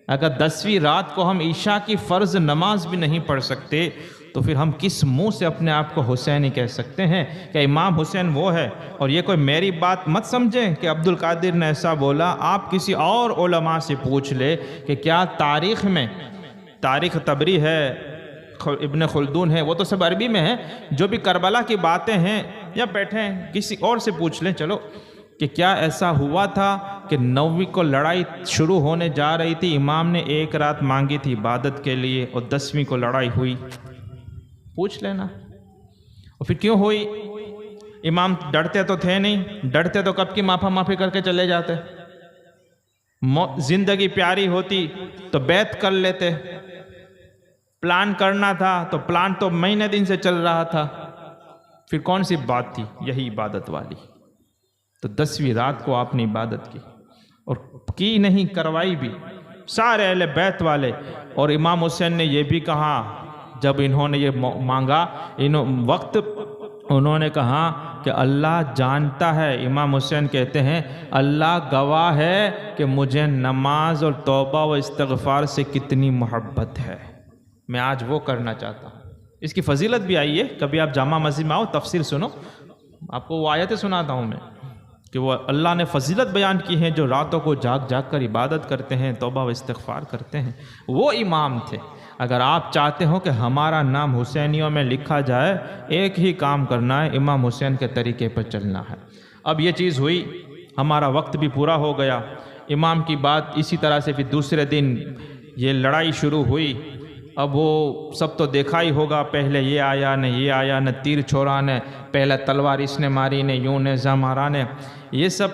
اگر 10ویں رات کو ہم عشاء کی فرض نماز بھی نہیں پڑھ سکتے تو پھر ہم کس منہ سے اپنے آپ کو حسینی کہہ سکتے ہیں؟ کہ امام حسین وہ ہے۔ اور یہ کوئی میری بات مت سمجھیں کہ عبد القادر نے ایسا بولا، آپ کسی اور علماء سے پوچھ لے کہ کیا تاریخ میں، تاریخ طبری ہے، ابن خلدون ہے، وہ تو سب عربی میں ہے، جو بھی کربلا کی باتیں ہیں، یا بیٹھے ہیں کسی اور سے پوچھ لیں چلو، کہ کیا ایسا ہوا تھا کہ 9ویں کو لڑائی شروع ہونے جا رہی تھی، امام نے 1 رات مانگی تھی عبادت کے لیے، اور 10ویں کو لڑائی ہوئی؟ پوچھ لینا۔ اور پھر کیوں ہوئی؟ امام ڈرتے تو تھے نہیں، ڈرتے تو کب کی معافی معافی کر کے چلے جاتے۔ زندگی پیاری ہوتی تو بیعت کر لیتے، پلان کرنا تھا تو پلان تو مہینے دن سے چل رہا تھا، پھر کون سی بات تھی؟ یہی عبادت والی۔ تو 10ویں رات کو آپ نے عبادت کی، اور کی نہیں، کروائی بھی، سارے اہل بیت والے۔ اور امام حسین نے یہ بھی کہا، جب انہوں نے یہ مانگا، وقت انہوں نے کہا کہ اللہ جانتا ہے، امام حسین کہتے ہیں اللہ گواہ ہے کہ مجھے نماز اور توبہ و استغفار سے کتنی محبت ہے، میں آج وہ کرنا چاہتا ہوں۔ اس کی فضیلت بھی آئی ہے، کبھی آپ جامع مسجد میں آؤ، تفسیر سنو، آپ کو وہ آیتیں سناتا ہوں میں، کہ وہ اللہ نے فضیلت بیان کی ہیں جو راتوں کو جاگ جاگ کر عبادت کرتے ہیں، توبہ و استغفار کرتے ہیں، وہ امام تھے۔ اگر آپ چاہتے ہو کہ ہمارا نام حسینیوں میں لکھا جائے، ایک ہی کام کرنا ہے، امام حسین کے طریقے پر چلنا ہے۔ اب یہ چیز ہوئی، ہمارا وقت بھی پورا ہو گیا۔ امام کی بات اسی طرح سے پھر دوسرے دن یہ لڑائی شروع ہوئی۔ اب وہ سب تو دیکھا ہی ہوگا، پہلے یہ آیا نہ یہ آیا، نہ تیر چھوڑا نے، پہلے تلوار اس نے ماری نے، یوں نیزہ مارا نے۔ یہ سب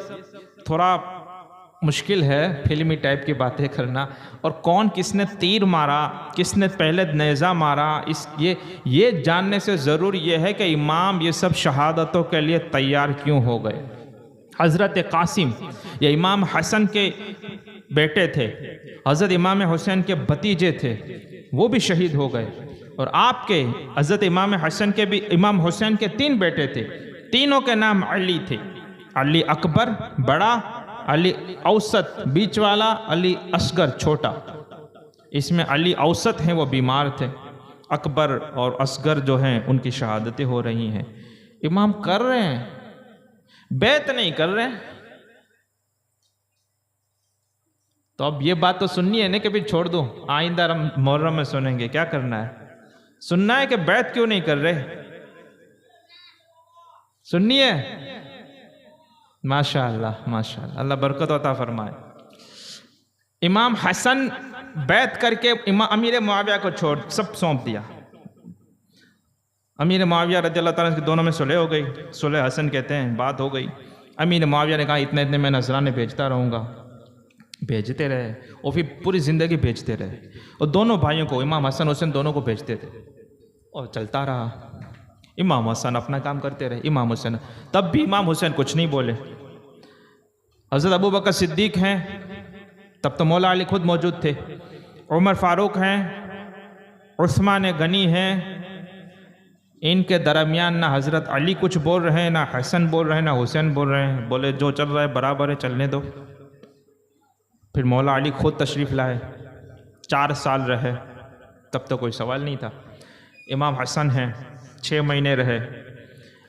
تھوڑا مشکل ہے فلمی ٹائپ کی باتیں کرنا، اور کون کس نے تیر مارا، کس نے پہلے نیزہ مارا، یہ جاننے سے ضرور یہ ہے کہ امام یہ سب شہادتوں کے لیے تیار کیوں ہو گئے۔ حضرت قاسم یہ امام حسن کے بیٹے تھے، حضرت امام حسین کے بھتیجے تھے، وہ بھی شہید ہو گئے۔ اور آپ کے حضرت امام حسن کے بھی، امام حسین کے 3 بیٹے تھے، تینوں کے نام علی تھے، علی اکبر بڑا، علی اوسط بیچ والا، علی اصغر چھوٹا۔ اس میں علی اوسط ہیں، وہ بیمار تھے، اکبر اور اصغر جو ہیں ان کی شہادتیں ہو رہی ہیں۔ امام کر رہے ہیں، بیعت نہیں کر رہے۔ تو اب یہ بات تو سننی ہے نا کہ بھی چھوڑ دو، آئندہ محرم میں سنیں گے، کیا کرنا ہے؟ سننا ہے کہ بیعت کیوں نہیں کر رہے؟ سننی ہے؟ ماشاءاللہ ماشاءاللہ، اللہ برکت عطا فرمائے۔ امام حسن بیعت کر کے امیر معاویہ کو چھوڑ سب سونپ دیا۔ امیر معاویہ رضی اللہ تعالیٰ کے دونوں میں صلح ہو گئی، صلح حسن کہتے ہیں، بات ہو گئی۔ امیر معاویہ نے کہا اتنے میں نذرانے بھیجتا رہوں گا، بھیجتے رہے، اور پھر پوری زندگی بھیجتے رہے، اور دونوں بھائیوں کو، امام حسن حسین دونوں کو بھیجتے تھے، اور چلتا رہا۔ امام حسن اپنا کام کرتے رہے، امام حسین، تب بھی امام حسین کچھ نہیں بولے۔ حضرت ابو بکر صدیق ہیں، تب تو مولا علی خود موجود تھے، عمر فاروق ہیں، عثمان غنی ہیں، ان کے درمیان نہ حضرت علی کچھ بول رہے ہیں، نہ حسن بول رہے ہیں، نہ حسین بول رہے ہیں، بولے جو چل رہا ہے برابر ہے، چلنے دو۔ پھر مولا علی خود تشریف لائے، 4 سال رہے، تب تو کوئی سوال نہیں تھا۔ امام حسن ہیں، 6 مہینے رہے،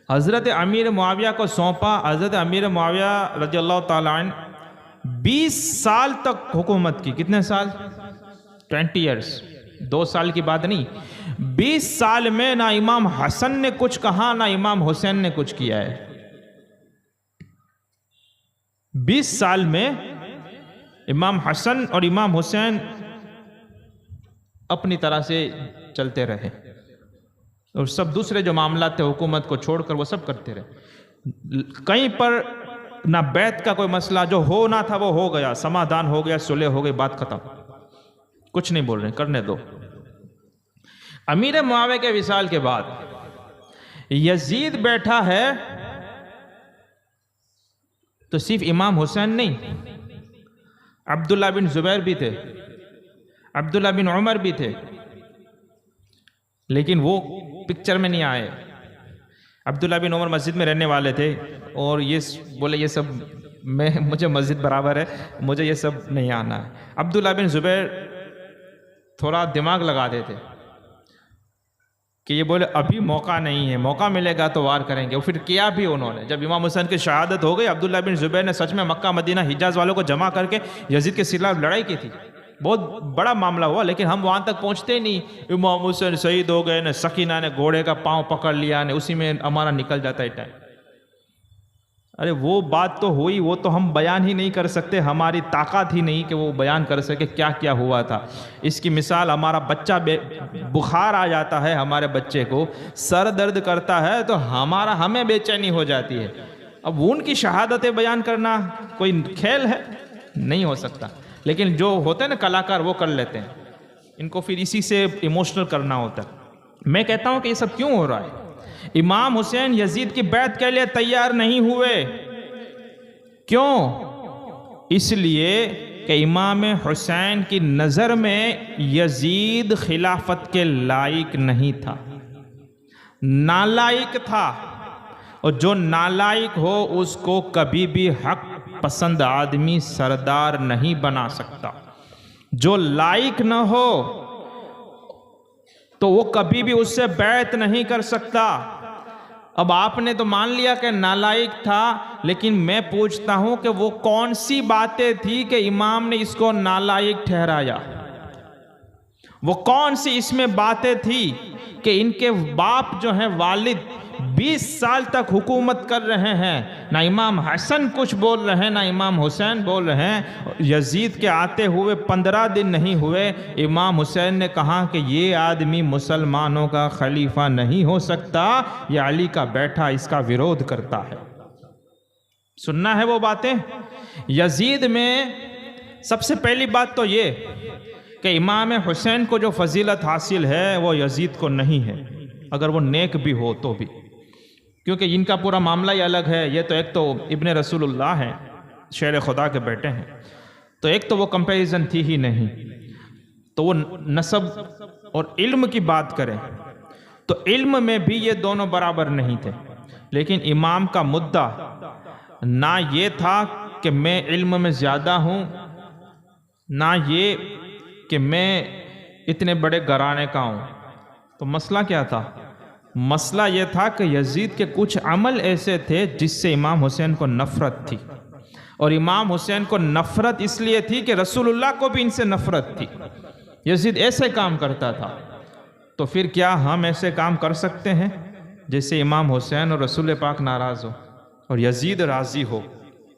حضرت امیر معاویہ کو سونپا۔ حضرت امیر معاویہ رضی اللہ تعالیٰ عنہ 20 سال تک حکومت کی۔ کتنے سال؟ 20 ایئرس، 2 سال کی بات نہیں، 20 سال میں نہ امام حسن نے کچھ کہا، نہ امام حسین نے کچھ کیا ہے۔ 20 سال میں امام حسن اور امام حسین اپنی طرح سے چلتے رہے، اور سب دوسرے جو معاملات تھے حکومت کو چھوڑ کر وہ سب کرتے رہے۔ کہیں پر نہ بیعت کا کوئی مسئلہ، جو ہونا تھا وہ ہو گیا، سمادھان ہو گیا، صلح ہو گئی، بات ختم، کچھ نہیں بول رہے، کرنے دو۔ امیر معاویہ کے وصال کے بعد یزید بیٹھا ہے، تو صرف امام حسین نہیں، عبداللہ بن زبیر بھی تھے، عبداللہ بن عمر بھی تھے، لیکن وہ پکچر میں نہیں آئے۔ عبداللہ بن عمر مسجد میں رہنے والے تھے، اور یہ بولے یہ سب مجھے مسجد برابر ہے، مجھے یہ سب نہیں آنا ہے۔ عبداللہ بن زبیر تھوڑا دماغ لگا دیتے کہ یہ بولے ابھی موقع نہیں ہے، موقع ملے گا تو وار کریں گے، اور پھر کیا بھی انہوں نے۔ جب امام حسین کی شہادت ہو گئی، عبداللہ بن زبیر نے سچ میں مکہ مدینہ حجاز والوں کو جمع کر کے یزید کے خلاف لڑائی کی تھی، بہت بڑا معاملہ ہوا، لیکن ہم وہاں تک پہنچتے نہیں۔ امام حسین شہید ہو گئے، نے سکینہ نے گھوڑے کا پاؤں پکڑ لیا، نے اسی میں ہمارا نکل جاتا ہے ٹائم۔ ارے وہ بات تو ہوئی، وہ تو ہم بیان ہی نہیں کر سکتے، ہماری طاقت ہی نہیں کہ وہ بیان کر سکے کیا کیا ہوا تھا۔ اس کی مثال ہمارا بچہ بخار آ جاتا ہے، ہمارے بچے کو سر درد کرتا ہے تو ہمیں بے چینی ہو جاتی ہے۔ اب ان کی شہادتیں بیان کرنا کوئی کھیل ہے؟ نہیں ہو سکتا، لیکن جو ہوتے ہیں نا کلاکار وہ کر لیتے ہیں، ان کو پھر اسی سے ایموشنل کرنا ہوتا ہے۔ میں کہتا ہوں کہ یہ سب کیوں ہو رہا ہے؟ امام حسین یزید کی بیعت کے لیے تیار نہیں ہوئے، کیوں؟ اس لیے کہ امام حسین کی نظر میں یزید خلافت کے لائق نہیں تھا، نالائق تھا، اور جو نالائق ہو اس کو کبھی بھی حق پسند آدمی سردار نہیں بنا سکتا۔ جو لائق نہ ہو تو وہ کبھی بھی اس سے بیعت نہیں کر سکتا۔ اب آپ نے تو مان لیا کہ نالائق تھا، لیکن میں پوچھتا ہوں کہ وہ کون سی باتیں تھی کہ امام نے اس کو نالائق ٹھہرایا؟ وہ کون سی اس میں باتیں تھی کہ ان کے باپ جو ہیں والد 20 سال تک حکومت کر رہے ہیں، نہ امام حسن کچھ بول رہے ہیں، نہ امام حسین بول رہے ہیں۔ یزید کے آتے ہوئے 15 دن نہیں ہوئے، امام حسین نے کہا کہ یہ آدمی مسلمانوں کا خلیفہ نہیں ہو سکتا، یہ علی کا بیٹا اس کا ویرودھ کرتا ہے۔ سننا ہے وہ باتیں؟ یزید میں سب سے پہلی بات تو یہ کہ امام حسین کو جو فضیلت حاصل ہے وہ یزید کو نہیں ہے، اگر وہ نیک بھی ہو تو بھی، کیونکہ ان کا پورا معاملہ ہی الگ ہے۔ یہ تو ایک تو ابن رسول اللہ ہیں، شیر خدا کے بیٹے ہیں، تو ایک تو وہ کمپیریزن تھی ہی نہیں۔ تو وہ نسب اور علم کی بات کریں تو علم میں بھی یہ دونوں برابر نہیں تھے، لیکن امام کا مدعا نہ یہ تھا کہ میں علم میں زیادہ ہوں، نہ یہ کہ میں اتنے بڑے گھرانے کا ہوں۔ تو مسئلہ کیا تھا؟ مسئلہ یہ تھا کہ یزید کے کچھ عمل ایسے تھے جس سے امام حسین کو نفرت تھی، اور امام حسین کو نفرت اس لیے تھی کہ رسول اللہ کو بھی ان سے نفرت تھی. یزید ایسے کام کرتا تھا. تو پھر کیا ہم ایسے کام کر سکتے ہیں جیسے امام حسین اور رسول پاک ناراض ہو اور یزید راضی ہو؟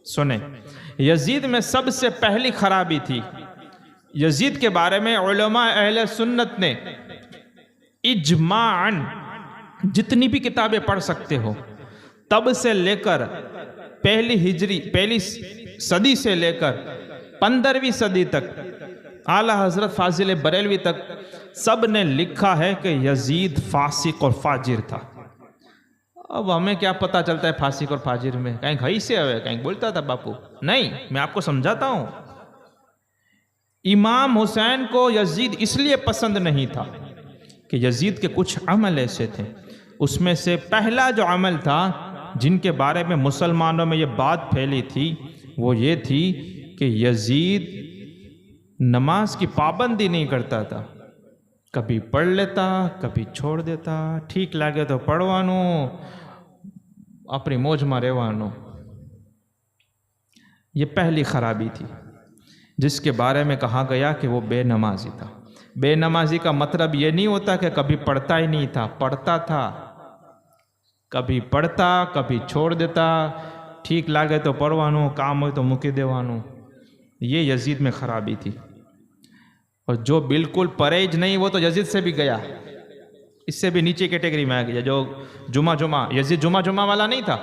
سنیں، یزید میں سب سے پہلی خرابی تھی. یزید کے بارے میں علماء اہل سنت نے اجماعاً جتنی بھی کتابیں پڑھ سکتے ہو، تب سے لے کر پہلی صدی سے لے کر 15ویں صدی تک، اعلیٰ حضرت فاضل بریلوی تک، سب نے لکھا ہے کہ یزید فاسق اور فاجر تھا. اب ہمیں کیا پتہ چلتا ہے فاسق اور فاجر میں؟ کہیں گھائی سے ہوئے، کہیں بولتا تھا باپو. نہیں، میں آپ کو سمجھاتا ہوں. امام حسین کو یزید اس لیے پسند نہیں تھا کہ یزید کے کچھ عمل ایسے تھے. اس میں سے پہلا جو عمل تھا جن کے بارے میں مسلمانوں میں یہ بات پھیلی تھی، وہ یہ تھی کہ یزید نماز کی پابندی نہیں کرتا تھا. کبھی پڑھ لیتا، کبھی چھوڑ دیتا، ٹھیک لگے تو پڑھوانو، اپنی موج میں رہوانو. یہ پہلی خرابی تھی جس کے بارے میں کہا گیا کہ وہ بے نمازی تھا. بے نمازی کا مطلب یہ نہیں ہوتا کہ کبھی پڑھتا ہی نہیں تھا، پڑھتا تھا. کبھی پڑھتا، کبھی چھوڑ دیتا، ٹھیک لگے تو پڑھوانو، کام ہوئے تو مکی دیوانو. یہ یزید میں خرابی تھی. اور جو بالکل پرہیز نہیں، وہ تو یزید سے بھی گیا، اس سے بھی نیچے کیٹیگری میں آ گیا. جو جمعہ یزید جمعہ والا نہیں تھا،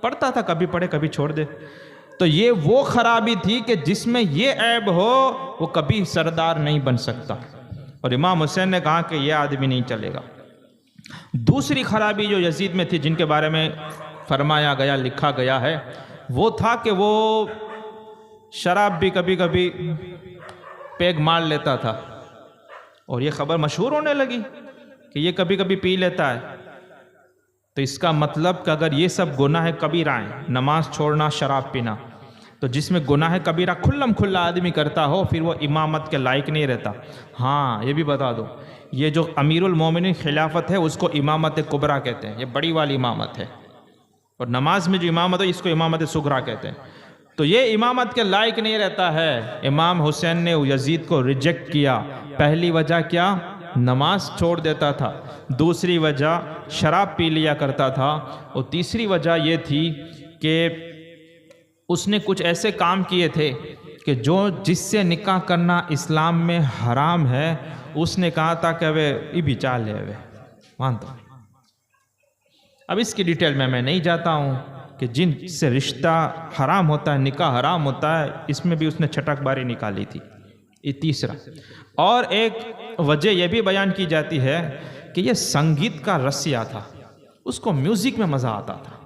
پڑھتا تھا، کبھی پڑھے کبھی چھوڑ دے. تو یہ وہ خرابی تھی کہ جس میں یہ عیب ہو وہ کبھی سردار نہیں بن سکتا. اور امام حسین نے کہا کہ یہ آدمی نہیں چلے گا. دوسری خرابی جو یزید میں تھی، جن کے بارے میں فرمایا گیا، لکھا گیا ہے، وہ تھا کہ وہ شراب بھی کبھی کبھی پیگ مار لیتا تھا. اور یہ خبر مشہور ہونے لگی کہ یہ کبھی کبھی پی لیتا ہے. تو اس کا مطلب کہ اگر یہ سب گناہ کبیرہ ہیں، نماز چھوڑنا، شراب پینا، تو جس میں گناہ کبیرہ کھلم کھلا آدمی کرتا ہو، پھر وہ امامت کے لائق نہیں رہتا. ہاں، یہ بھی بتا دو، یہ جو امیر المومنین خلافت ہے اس کو امامت کبریٰ کہتے ہیں. یہ بڑی والی امامت ہے. اور نماز میں جو امامت ہے اس کو امامت صغریٰ کہتے ہیں. تو یہ امامت کے لائق نہیں رہتا ہے. امام حسین نے یزید کو ریجیکٹ کیا. پہلی وجہ کیا؟ نماز چھوڑ دیتا تھا. دوسری وجہ شراب پی لیا کرتا تھا. اور تیسری وجہ یہ تھی کہ اس نے کچھ ایسے کام کیے تھے کہ جس سے نکاح کرنا اسلام میں حرام ہے. اس نے کہا تھا کہ یہ بھی چال ہے مانتا. اب اس کی ڈیٹیل میں نہیں جاتا ہوں کہ جن سے رشتہ حرام ہوتا ہے، نکاح حرام ہوتا ہے، اس میں بھی اس نے چھٹک باری نکالی تھی. یہ تیسرا. اور ایک وجہ یہ بھی بیان کی جاتی ہے کہ یہ سنگیت کا رسیا تھا. اس کو میوزک میں مزہ آتا تھا،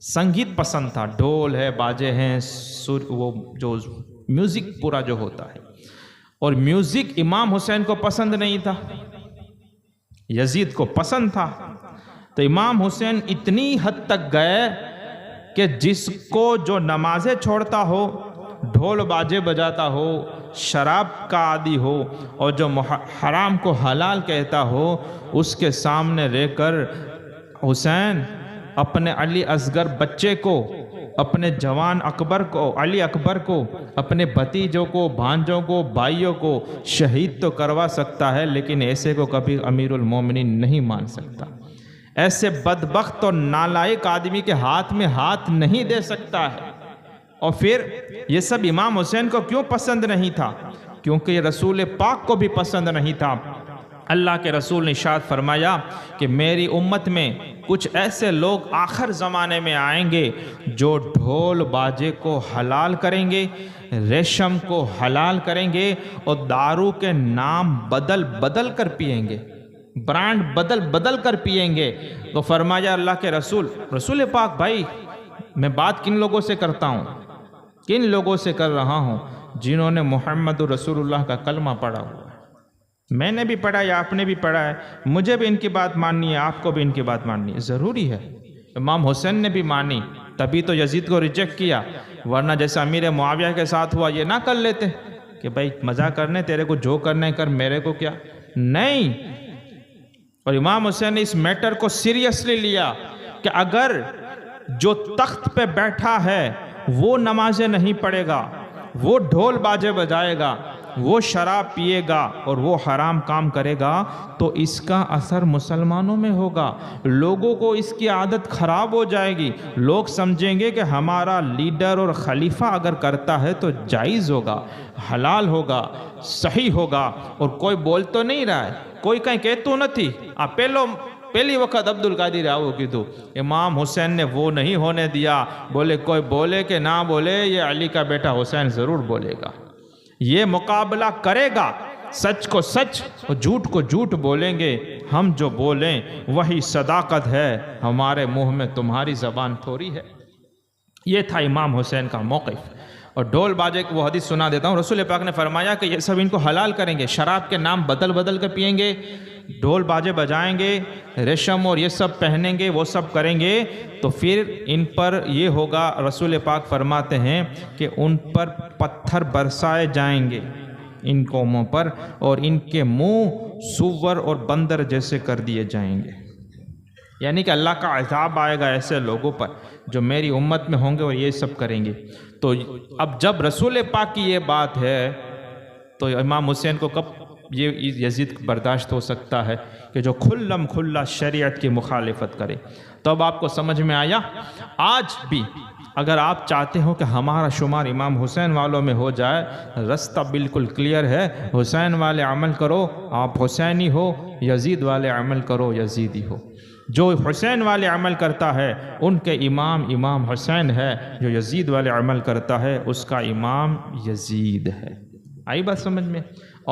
سنگیت پسند تھا. ڈھول ہے، باجے ہیں، وہ جو میوزک پورا جو ہوتا ہے. اور میوزک امام حسین کو پسند نہیں تھا، یزید کو پسند تھا. تو امام حسین اتنی حد تک گئے کہ جس کو جو نمازیں چھوڑتا ہو، ڈھول باجے بجاتا ہو، شراب کا عادی ہو، اور جو حرام کو حلال کہتا ہو، اس کے سامنے رہ کر حسین اپنے علی اصغر بچے کو، اپنے جوان اکبر کو، علی اکبر کو، اپنے بھتیجوں کو، بھانجوں کو، بھائیوں کو شہید تو کروا سکتا ہے، لیکن ایسے کو کبھی امیر المومنین نہیں مان سکتا. ایسے بدبخت اور نالائق آدمی کے ہاتھ میں ہاتھ نہیں دے سکتا ہے. اور پھر یہ سب امام حسین کو کیوں پسند نہیں تھا؟ کیونکہ یہ رسول پاک کو بھی پسند نہیں تھا. اللہ کے رسول نے ارشاد فرمایا کہ میری امت میں کچھ ایسے لوگ آخر زمانے میں آئیں گے جو ڈھول باجے کو حلال کریں گے، ریشم کو حلال کریں گے، اور دارو کے نام بدل بدل کر پئیں گے، برانڈ بدل بدل کر پئیں گے. تو فرمایا اللہ کے رسول پاک بھائی، میں بات کن لوگوں سے کرتا ہوں؟ کن لوگوں سے کر رہا ہوں؟ جنہوں نے محمد رسول اللہ کا کلمہ پڑھا ہوا ہے. میں نے بھی پڑھا ہے، آپ نے بھی پڑھا ہے. مجھے بھی ان کی بات ماننی ہے، آپ کو بھی ان کی بات ماننی ہے. ضروری ہے. امام حسین نے بھی مانی، تبھی تو یزید کو ریجیکٹ کیا. ورنہ جیسا امیر معاویہ کے ساتھ ہوا، یہ نہ کر لیتے کہ بھائی مزہ کرنے، تیرے کو جو کرنے کر، میرے کو کیا. نہیں. اور امام حسین نے اس میٹر کو سیریسلی لیا کہ اگر جو تخت پہ بیٹھا ہے وہ نمازیں نہیں پڑھے گا، وہ ڈھول باجے بجائے گا، وہ شراب پیے گا اور وہ حرام کام کرے گا، تو اس کا اثر مسلمانوں میں ہوگا، لوگوں کو اس کی عادت خراب ہو جائے گی، لوگ سمجھیں گے کہ ہمارا لیڈر اور خلیفہ اگر کرتا ہے تو جائز ہوگا، حلال ہوگا، صحیح ہوگا، اور کوئی بول تو نہیں رہا ہے، کوئی کہیں کہتو نہیں آپ پہلی وقت عبدالقادر آؤ کیدو امام حسین نے وہ نہیں ہونے دیا، بولے کوئی بولے کہ نہ بولے یہ علی کا بیٹا حسین ضرور بولے گا، یہ مقابلہ کرے گا، سچ کو سچ اور جھوٹ کو جھوٹ بولیں گے، ہم جو بولیں وہی صداقت ہے، ہمارے منہ میں تمہاری زبان تھوڑی ہے۔ یہ تھا امام حسین کا موقف۔ اور ڈھول باجے کو وہ حدیث سنا دیتا ہوں، رسول پاک نے فرمایا کہ یہ سب ان کو حلال کریں گے، شراب کے نام بدل بدل کے پئیں گے، ڈھول باجے بجائیں گے، ریشم اور یہ سب پہنیں گے، وہ سب کریں گے، تو پھر ان پر یہ ہوگا، رسول پاک فرماتے ہیں کہ ان پر پتھر برسائے جائیں گے ان قوموں پر، اور ان کے منہ سور اور بندر جیسے کر دیے جائیں گے، یعنی کہ اللہ کا عذاب آئے گا ایسے لوگوں پر جو میری امت میں ہوں گے اور یہ سب کریں گے۔ تو اب جب رسول پاک کی یہ بات ہے تو امام حسین کو کب یہ یزید برداشت ہو سکتا ہے کہ جو کھلم کھلا شریعت کی مخالفت کرے؟ تو اب آپ کو سمجھ میں آیا۔ آج بھی اگر آپ چاہتے ہو کہ ہمارا شمار امام حسین والوں میں ہو جائے، رستہ بالکل کلیئر ہے، حسین والے عمل کرو آپ حسینی ہو، یزید والے عمل کرو یزیدی ہو۔ جو حسین والے عمل کرتا ہے ان کے امام حسین ہے، جو یزید والے عمل کرتا ہے اس کا امام یزید ہے۔ آئی بات سمجھ میں؟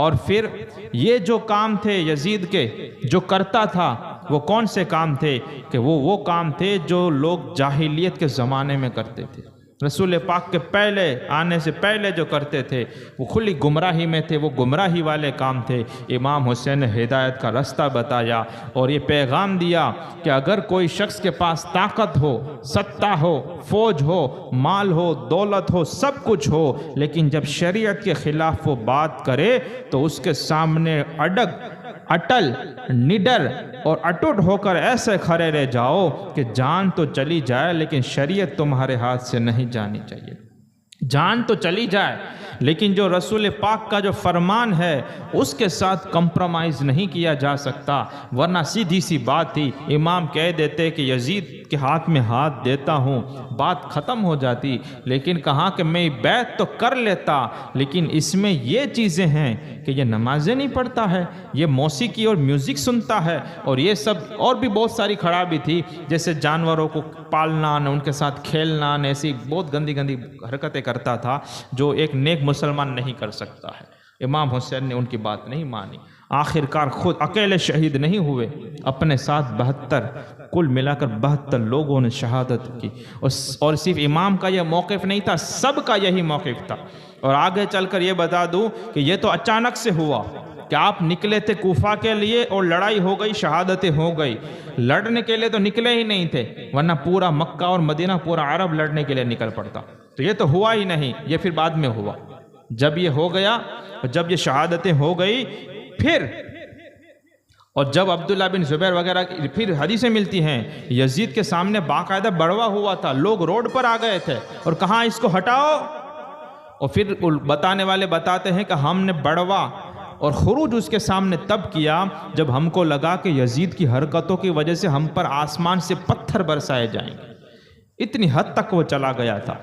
اور پھر یہ جو کام تھے یزید کے جو کرتا تھا وہ کون سے کام تھے؟ کہ وہ کام تھے جو لوگ جاہلیت کے زمانے میں کرتے تھے، رسول پاک کے پہلے آنے سے پہلے جو کرتے تھے وہ کھلی گمراہی میں تھے، وہ گمراہی والے کام تھے۔ امام حسین نے ہدایت کا رستہ بتایا اور یہ پیغام دیا کہ اگر کوئی شخص کے پاس طاقت ہو، سطح ہو، فوج ہو، مال ہو، دولت ہو، سب کچھ ہو، لیکن جب شریعت کے خلاف وہ بات کرے تو اس کے سامنے اٹل نڈر اور اٹوٹ ہو کر ایسے کھڑے رہ جاؤ کہ جان تو چلی جائے لیکن شریعت تمہارے ہاتھ سے نہیں جانی چاہیے۔ جان تو چلی جائے لیکن جو رسول پاک کا جو فرمان ہے اس کے ساتھ کمپرومائز نہیں کیا جا سکتا، ورنہ سیدھی سی بات تھی، امام کہہ دیتے کہ یزید کے ہاتھ میں ہاتھ دیتا ہوں، بات ختم ہو جاتی، لیکن کہا کہ میں بیعت تو کر لیتا، لیکن اس میں یہ چیزیں ہیں کہ یہ نمازیں نہیں پڑھتا ہے، یہ موسیقی اور میوزک سنتا ہے، اور یہ سب اور بھی بہت ساری خرابی تھی، جیسے جانوروں کو پالنا، ان کے ساتھ کھیلنا، ایسی بہت گندی گندی حرکتیں کرتا تھا جو ایک نیک مسلمان نہیں کر سکتا ہے۔ امام حسین نے ان کی بات نہیں مانی، آخر کار خود اکیلے شہید نہیں ہوئے، اپنے ساتھ 72 کل ملا کر 72 لوگوں نے شہادت کی، اور صرف امام کا یہ موقف نہیں تھا، سب کا یہی موقف تھا۔ اور آگے چل کر یہ بتا دوں کہ یہ تو اچانک سے ہوا کہ آپ نکلے تھے کوفہ کے لیے اور لڑائی ہو گئی، شہادتیں ہو گئی، لڑنے کے لیے تو نکلے ہی نہیں تھے، ورنہ پورا مکہ اور مدینہ پورا عرب لڑنے کے لیے نکل پڑتا، تو یہ تو ہوا ہی نہیں، یہ پھر بعد میں ہوا۔ جب یہ ہو گیا، جب یہ شہادتیں ہو گئی، پھر اور جب عبداللہ بن زبیر وغیرہ پھر حدیثیں ملتی ہیں، یزید کے سامنے باقاعدہ بڑوا ہوا تھا، لوگ روڈ پر آ گئے تھے اور کہاں اس کو ہٹاؤ، اور پھر بتانے والے بتاتے ہیں کہ ہم نے بڑوا اور خروج اس کے سامنے تب کیا جب ہم کو لگا کہ یزید کی حرکتوں کی وجہ سے ہم پر آسمان سے پتھر برسائے جائیں گے، اتنی حد تک وہ چلا گیا تھا۔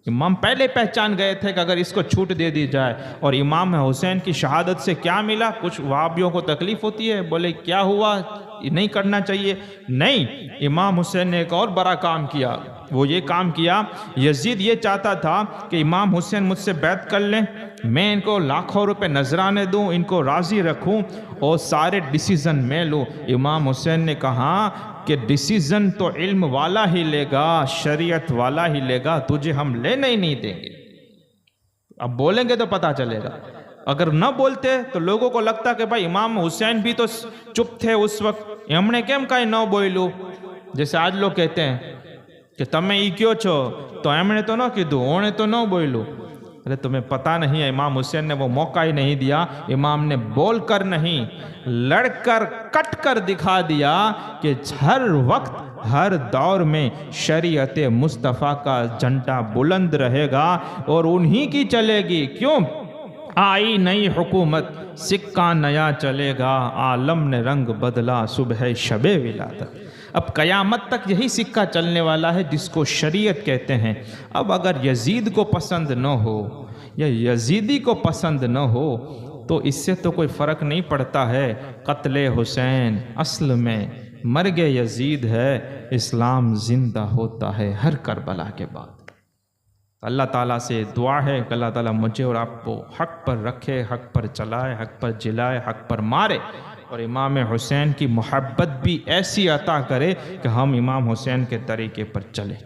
امام پہلے پہچان گئے تھے کہ اگر اس کو چھوٹ دے دی جائے، اور امام حسین کی شہادت سے کیا ملا؟ کچھ وہابیوں کو تکلیف ہوتی ہے، بولے کیا ہوا، نہیں کرنا چاہیے، نہیں، امام حسین نے ایک اور بڑا کام کیا، وہ یہ کام کیا، یزید یہ چاہتا تھا کہ امام حسین مجھ سے بیعت کر لیں، میں ان کو لاکھوں روپے نذرانے دوں، ان کو راضی رکھوں اور سارے ڈیسیزن میں لوں۔ امام حسین نے کہا کہ ڈیسیزن تو علم والا ہی لے گا، شریعت والا ہی لے گا، تجھے ہم لینے ہی نہیں دیں گے۔ اب بولیں گے تو پتہ چلے گا، اگر نہ بولتے تو لوگوں کو لگتا کہ بھائی امام حسین بھی تو چپ تھے اس وقت، ہم نے کیم کہیں نہ بولو، جیسے آج لوگ کہتے ہیں کہ تمہیں ای کیوں چھو، تو ہم نے تو نہ کیدو، انہیں تو نہ بولو، ارے تمہیں پتہ نہیں ہے، امام حسین نے وہ موقع ہی نہیں دیا، امام نے بول کر نہیں، لڑ کر کٹ کر دکھا دیا کہ ہر وقت ہر دور میں شریعت مصطفیٰ کا جھنڈا بلند رہے گا اور انہی کی چلے گی۔ کیوں؟ آئی نئی حکومت، سکہ نیا چلے گا، عالم نے رنگ بدلا صبح شب ولادت۔ اب قیامت تک یہی سکہ چلنے والا ہے جس کو شریعت کہتے ہیں۔ اب اگر یزید کو پسند نہ ہو یا یزیدی کو پسند نہ ہو تو اس سے تو کوئی فرق نہیں پڑتا ہے۔ قتل حسین اصل میں مرگ یزید ہے، اسلام زندہ ہوتا ہے ہر کربلا کے بعد۔ اللہ تعالیٰ سے دعا ہے کہ اللہ تعالیٰ مجھے اور آپ کو حق پر رکھے، حق پر چلائے، حق پر جلائے، حق پر مارے، اور امام حسین کی محبت بھی ایسی عطا کرے کہ ہم امام حسین کے طریقے پر چلیں۔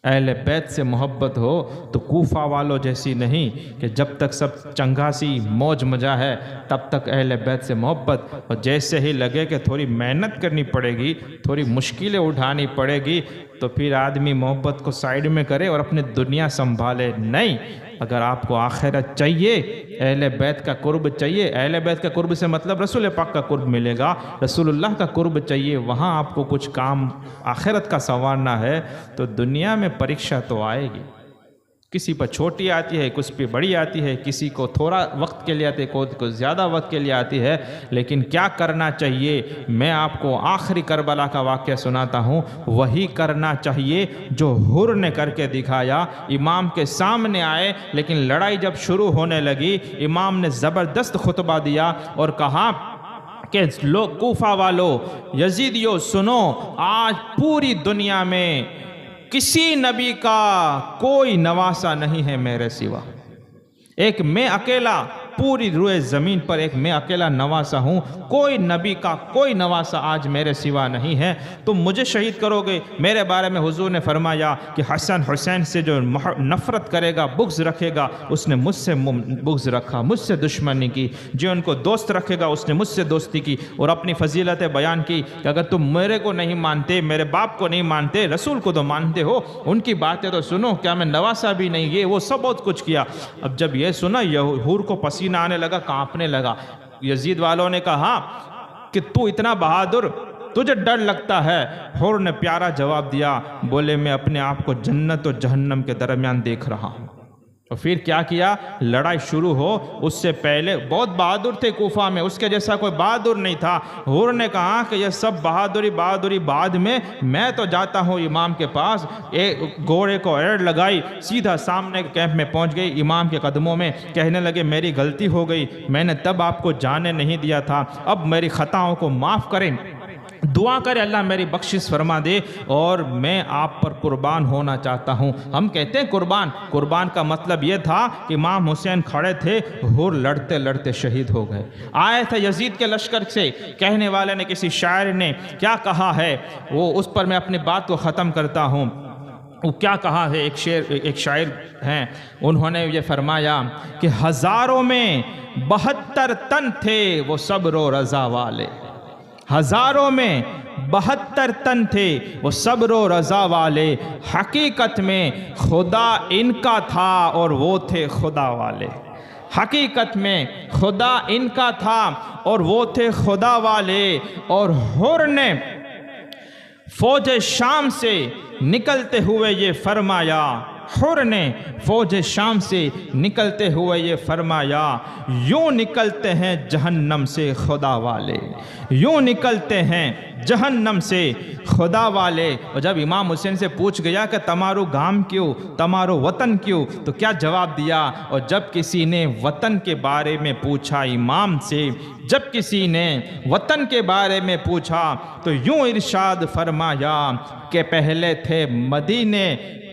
اہل بیت سے محبت ہو تو کوفہ والوں جیسی نہیں کہ جب تک سب چنگاسی موج مزہ ہے تب تک اہل بیت سے محبت، اور جیسے ہی لگے کہ تھوڑی محنت کرنی پڑے گی، تھوڑی مشکلیں اٹھانی پڑے گی تو پھر آدمی محبت کو سائیڈ میں کرے اور اپنی دنیا سنبھالے۔ نہیں، اگر آپ کو آخرت چاہیے، اہل بیت کا قرب چاہیے، اہل بیت کا قرب سے مطلب رسول پاک کا قرب ملے گا، رسول اللہ کا قرب چاہیے، وہاں آپ کو کچھ کام آخرت کا سنوارنا ہے تو دنیا میں پریکشا تو آئے گی۔ کسی پر چھوٹی آتی ہے، کسی پہ بڑی آتی ہے، کسی کو تھوڑا وقت کے لیے آتی ہے، کوئی کو زیادہ وقت کے لیے آتی ہے، لیکن کیا کرنا چاہیے؟ میں آپ کو آخری کربلا کا واقعہ سناتا ہوں، وہی کرنا چاہیے جو حر نے کر کے دکھایا۔ امام کے سامنے آئے، لیکن لڑائی جب شروع ہونے لگی، امام نے زبردست خطبہ دیا اور کہا کہ لوگ کوفہ والو، یزیدیو سنو، آج پوری دنیا میں کسی نبی کا کوئی نواسا نہیں ہے میرے سوا، ایک میں اکیلا پوری روئے زمین پر، ایک میں اکیلا نواسا ہوں، کوئی نبی کا کوئی نواسا آج میرے سوا نہیں ہے۔ تم مجھے شہید کرو گے۔ میرے بارے میں حضور نے فرمایا کہ حسن حسین سے جو نفرت کرے گا، بغض رکھے گا، اس نے مجھ سے بغض رکھا، مجھ سے دشمنی کی، جو ان کو دوست رکھے گا اس نے مجھ سے دوستی کی، اور اپنی فضیلتیں بیان کی کہ اگر تم میرے کو نہیں مانتے، میرے باپ کو نہیں مانتے، رسول کو تو مانتے ہو، ان کی باتیں تو سنو، کیا میں نواسا بھی نہیں، یہ وہ سب بہت کچھ کیا۔ اب جب یہ سنا، حور کو پسینہ آنے لگا، کانپنے لگا۔ یزید والوں نے کہا کہ تو اتنا بہادر، تجھے ڈر لگتا ہے؟ حور نے پیارا جواب دیا، بولے میں اپنے آپ کو جنت اور جہنم کے درمیان دیکھ رہا ہوں۔ اور پھر کیا کیا؟ لڑائی شروع ہو اس سے پہلے بہت بہادر تھے کوفہ میں، اس کے جیسا کوئی بہادر نہیں تھا۔ حور نے کہا کہ یہ سب بہادری بعد میں تو جاتا ہوں امام کے پاس۔ ایک گھوڑے کو ایڑ لگائی، سیدھا سامنے کے کیمپ میں پہنچ گئی، امام کے قدموں میں کہنے لگے میری غلطی ہو گئی، میں نے تب آپ کو جانے نہیں دیا تھا، اب میری خطاؤں کو معاف کریں، دعا کرے اللہ میری بخشش فرما دے، اور میں آپ پر قربان ہونا چاہتا ہوں۔ ہم کہتے ہیں قربان کا مطلب یہ تھا کہ امام حسین کھڑے تھے، حور لڑتے لڑتے شہید ہو گئے۔ آئے تھے یزید کے لشکر سے، کہنے والے نے، کسی شاعر نے کیا کہا ہے، وہ اس پر میں اپنی بات کو ختم کرتا ہوں۔ وہ کیا کہا ہے، ایک شاعر ہیں، انہوں نے یہ فرمایا کہ ہزاروں میں 72 تن تھے وہ صبر و رضا والے، ہزاروں میں 72 تن تھے وہ صبر و رضا والے، حقیقت میں خدا ان کا تھا اور وہ تھے خدا والے، حقیقت میں خدا ان کا تھا اور وہ تھے خدا والے۔ اور حر نے فوج شام سے نکلتے ہوئے یہ فرمایا، حر نے فوج شام سے نکلتے ہوئے یہ فرمایا، یوں نکلتے ہیں جہنم سے خدا والے، یوں نکلتے ہیں جہنم سے خدا والے۔ اور جب امام حسین سے پوچھ گیا کہ تمہارو گام کیوں، تمہارو وطن کیوں، تو کیا جواب دیا؟ اور جب کسی نے وطن کے بارے میں پوچھا امام سے، جب کسی نے وطن کے بارے میں پوچھا تو یوں ارشاد فرمایا کہ پہلے تھے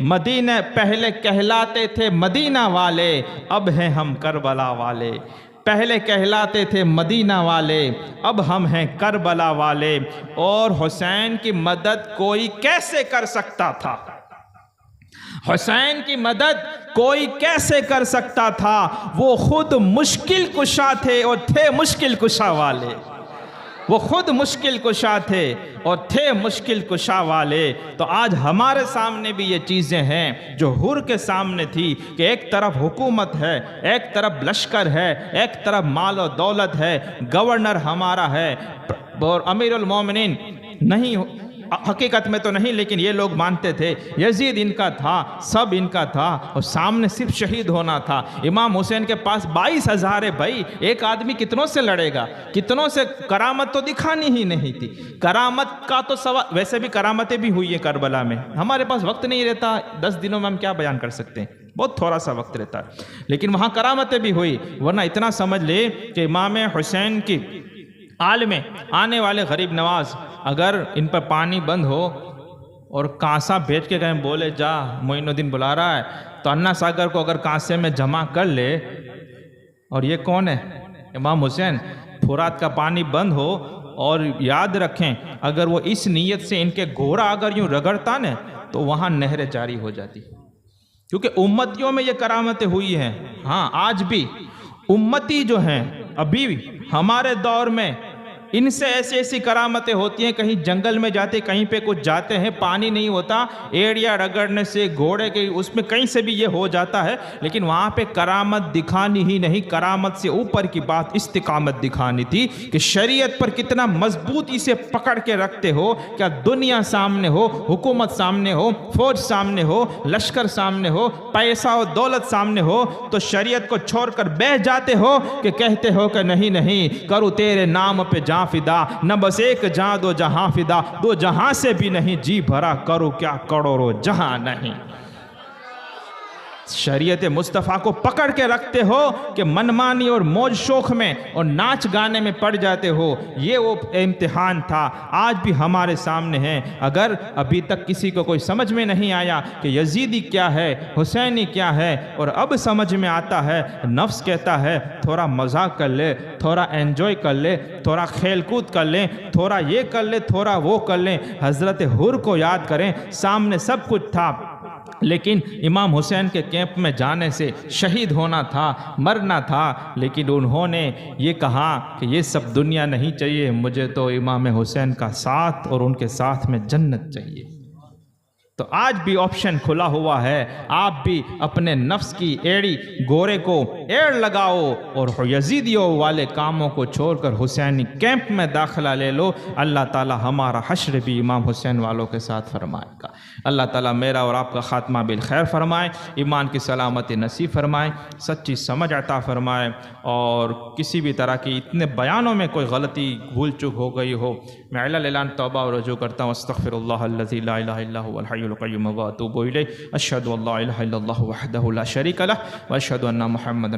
مدینے پہلے کہلاتے تھے مدینہ والے، اب ہیں ہم کربلا والے، پہلے کہلاتے تھے مدینہ والے، اب ہم ہیں کربلا والے۔ اور حسین کی مدد کوئی کیسے کر سکتا تھا؟ حسین کی مدد کوئی کیسے کر سکتا تھا؟ وہ خود مشکل کشا تھے اور تھے مشکل کشا والے۔ وہ خود مشکل کشا تھے اور تھے مشکل کشا والے۔ تو آج ہمارے سامنے بھی یہ چیزیں ہیں جو حر کے سامنے تھی کہ ایک طرف حکومت ہے، ایک طرف لشکر ہے، ایک طرف مال و دولت ہے، گورنر ہمارا ہے اور امیر المومنین نہیں، حقیقت میں تو نہیں لیکن یہ لوگ مانتے تھے، یزید ان کا تھا، سب ان کا تھا، اور سامنے صرف شہید ہونا تھا۔ امام حسین کے پاس 22,000 ہے بھائی، ایک آدمی کتنوں سے لڑے گا؟ کتنوں سے؟ کرامت تو دکھانی ہی نہیں تھی۔ کرامت کا تو سوال، ویسے بھی کرامتیں بھی ہوئی ہیں کربلا میں، ہمارے پاس وقت نہیں رہتا، 10 دنوں میں ہم کیا بیان کر سکتے ہیں، بہت تھوڑا سا وقت رہتا ہے، لیکن وہاں کرامتیں بھی ہوئی۔ ورنہ اتنا سمجھ لے کہ امام حسین کی آل میں آنے والے غریب نواز اگر ان پر پانی بند ہو اور کانسا بھیج کے کہیں بولے جا معین الدین بلا رہا ہے، تو انا ساگر کو اگر کانسے میں جمع کر لے، اور یہ کون ہے؟ امام حسین۔ فرات کا پانی بند ہو، اور یاد رکھیں اگر وہ اس نیت سے ان کے گھوڑا اگر یوں رگڑتا نا تو وہاں نہریں جاری ہو جاتی، کیونکہ امتیوں میں یہ کرامتیں ہوئی ہیں۔ ہاں آج بھی امتی جو ہیں ابھی ہمارے دور میں ان سے ایسی ایسی کرامتیں ہوتی ہیں، کہیں جنگل میں جاتے، کہیں پہ کچھ جاتے ہیں، پانی نہیں ہوتا، ایڑیا رگڑنے سے، گھوڑے کے اس میں کہیں سے بھی یہ ہو جاتا ہے، لیکن وہاں پہ کرامت دکھانی ہی نہیں، کرامت سے اوپر کی بات استقامت دکھانی تھی کہ شریعت پر کتنا مضبوطی سے پکڑ کے رکھتے ہو، کیا دنیا سامنے ہو، حکومت سامنے ہو، فوج سامنے ہو، لشکر سامنے ہو، پیسہ و دولت سامنے ہو، تو شریعت کو چھوڑ کر بیٹھ جاتے ہو کہ کہتے ہو کہ نہیں نہیں کرو تیرے نام پہ جان فدا، نہ بس ایک جہاں دو جہاں فدا، دو جہاں سے بھی نہیں جی بھرا کرو کیا کروڑوں جہاں نہیں۔ شریعت مصطفیٰ کو پکڑ کے رکھتے ہو کہ منمانی اور موج شوق میں اور ناچ گانے میں پڑ جاتے ہو، یہ وہ امتحان تھا، آج بھی ہمارے سامنے ہے۔ اگر ابھی تک کسی کو کوئی سمجھ میں نہیں آیا کہ یزیدی کیا ہے، حسینی کیا ہے، اور اب سمجھ میں آتا ہے، نفس کہتا ہے تھوڑا مزاق کر لے، تھوڑا انجوائے کر لے، تھوڑا کھیل کود کر لیں، تھوڑا یہ کر لے، تھوڑا وہ کر لیں، حضرت حر کو یاد کریں، سامنے سب کچھ تھا، لیکن امام حسین کے کیمپ میں جانے سے شہید ہونا تھا، مرنا تھا، لیکن انہوں نے یہ کہا کہ یہ سب دنیا نہیں چاہیے، مجھے تو امام حسین کا ساتھ اور ان کے ساتھ میں جنت چاہیے۔ تو آج بھی آپشن کھلا ہوا ہے، آپ بھی اپنے نفس کی ایڑی گورے کو ایڑ لگاؤ اور یزیدیوں والے کاموں کو چھوڑ کر حسینی کیمپ میں داخلہ لے لو، اللہ تعالی ہمارا حشر بھی امام حسین والوں کے ساتھ فرمائے گا۔ اللہ تعالیٰ میرا اور آپ کا خاتمہ بالخیر فرمائے، ایمان کی سلامتی نصیب فرمائے، سچی سمجھ عطا فرمائے، اور کسی بھی طرح کی اتنے بیانوں میں کوئی غلطی بھول چک ہو گئی ہو، میں اعلان توبہ و رجوع کرتا ہوں، استغفر اللہ الذی لا الہ الا هو الحی القیوم واتوب الیہ، اشہد ان لا الہ الا اللہ وحدہ لا شریک لہ واشہد ان محمدا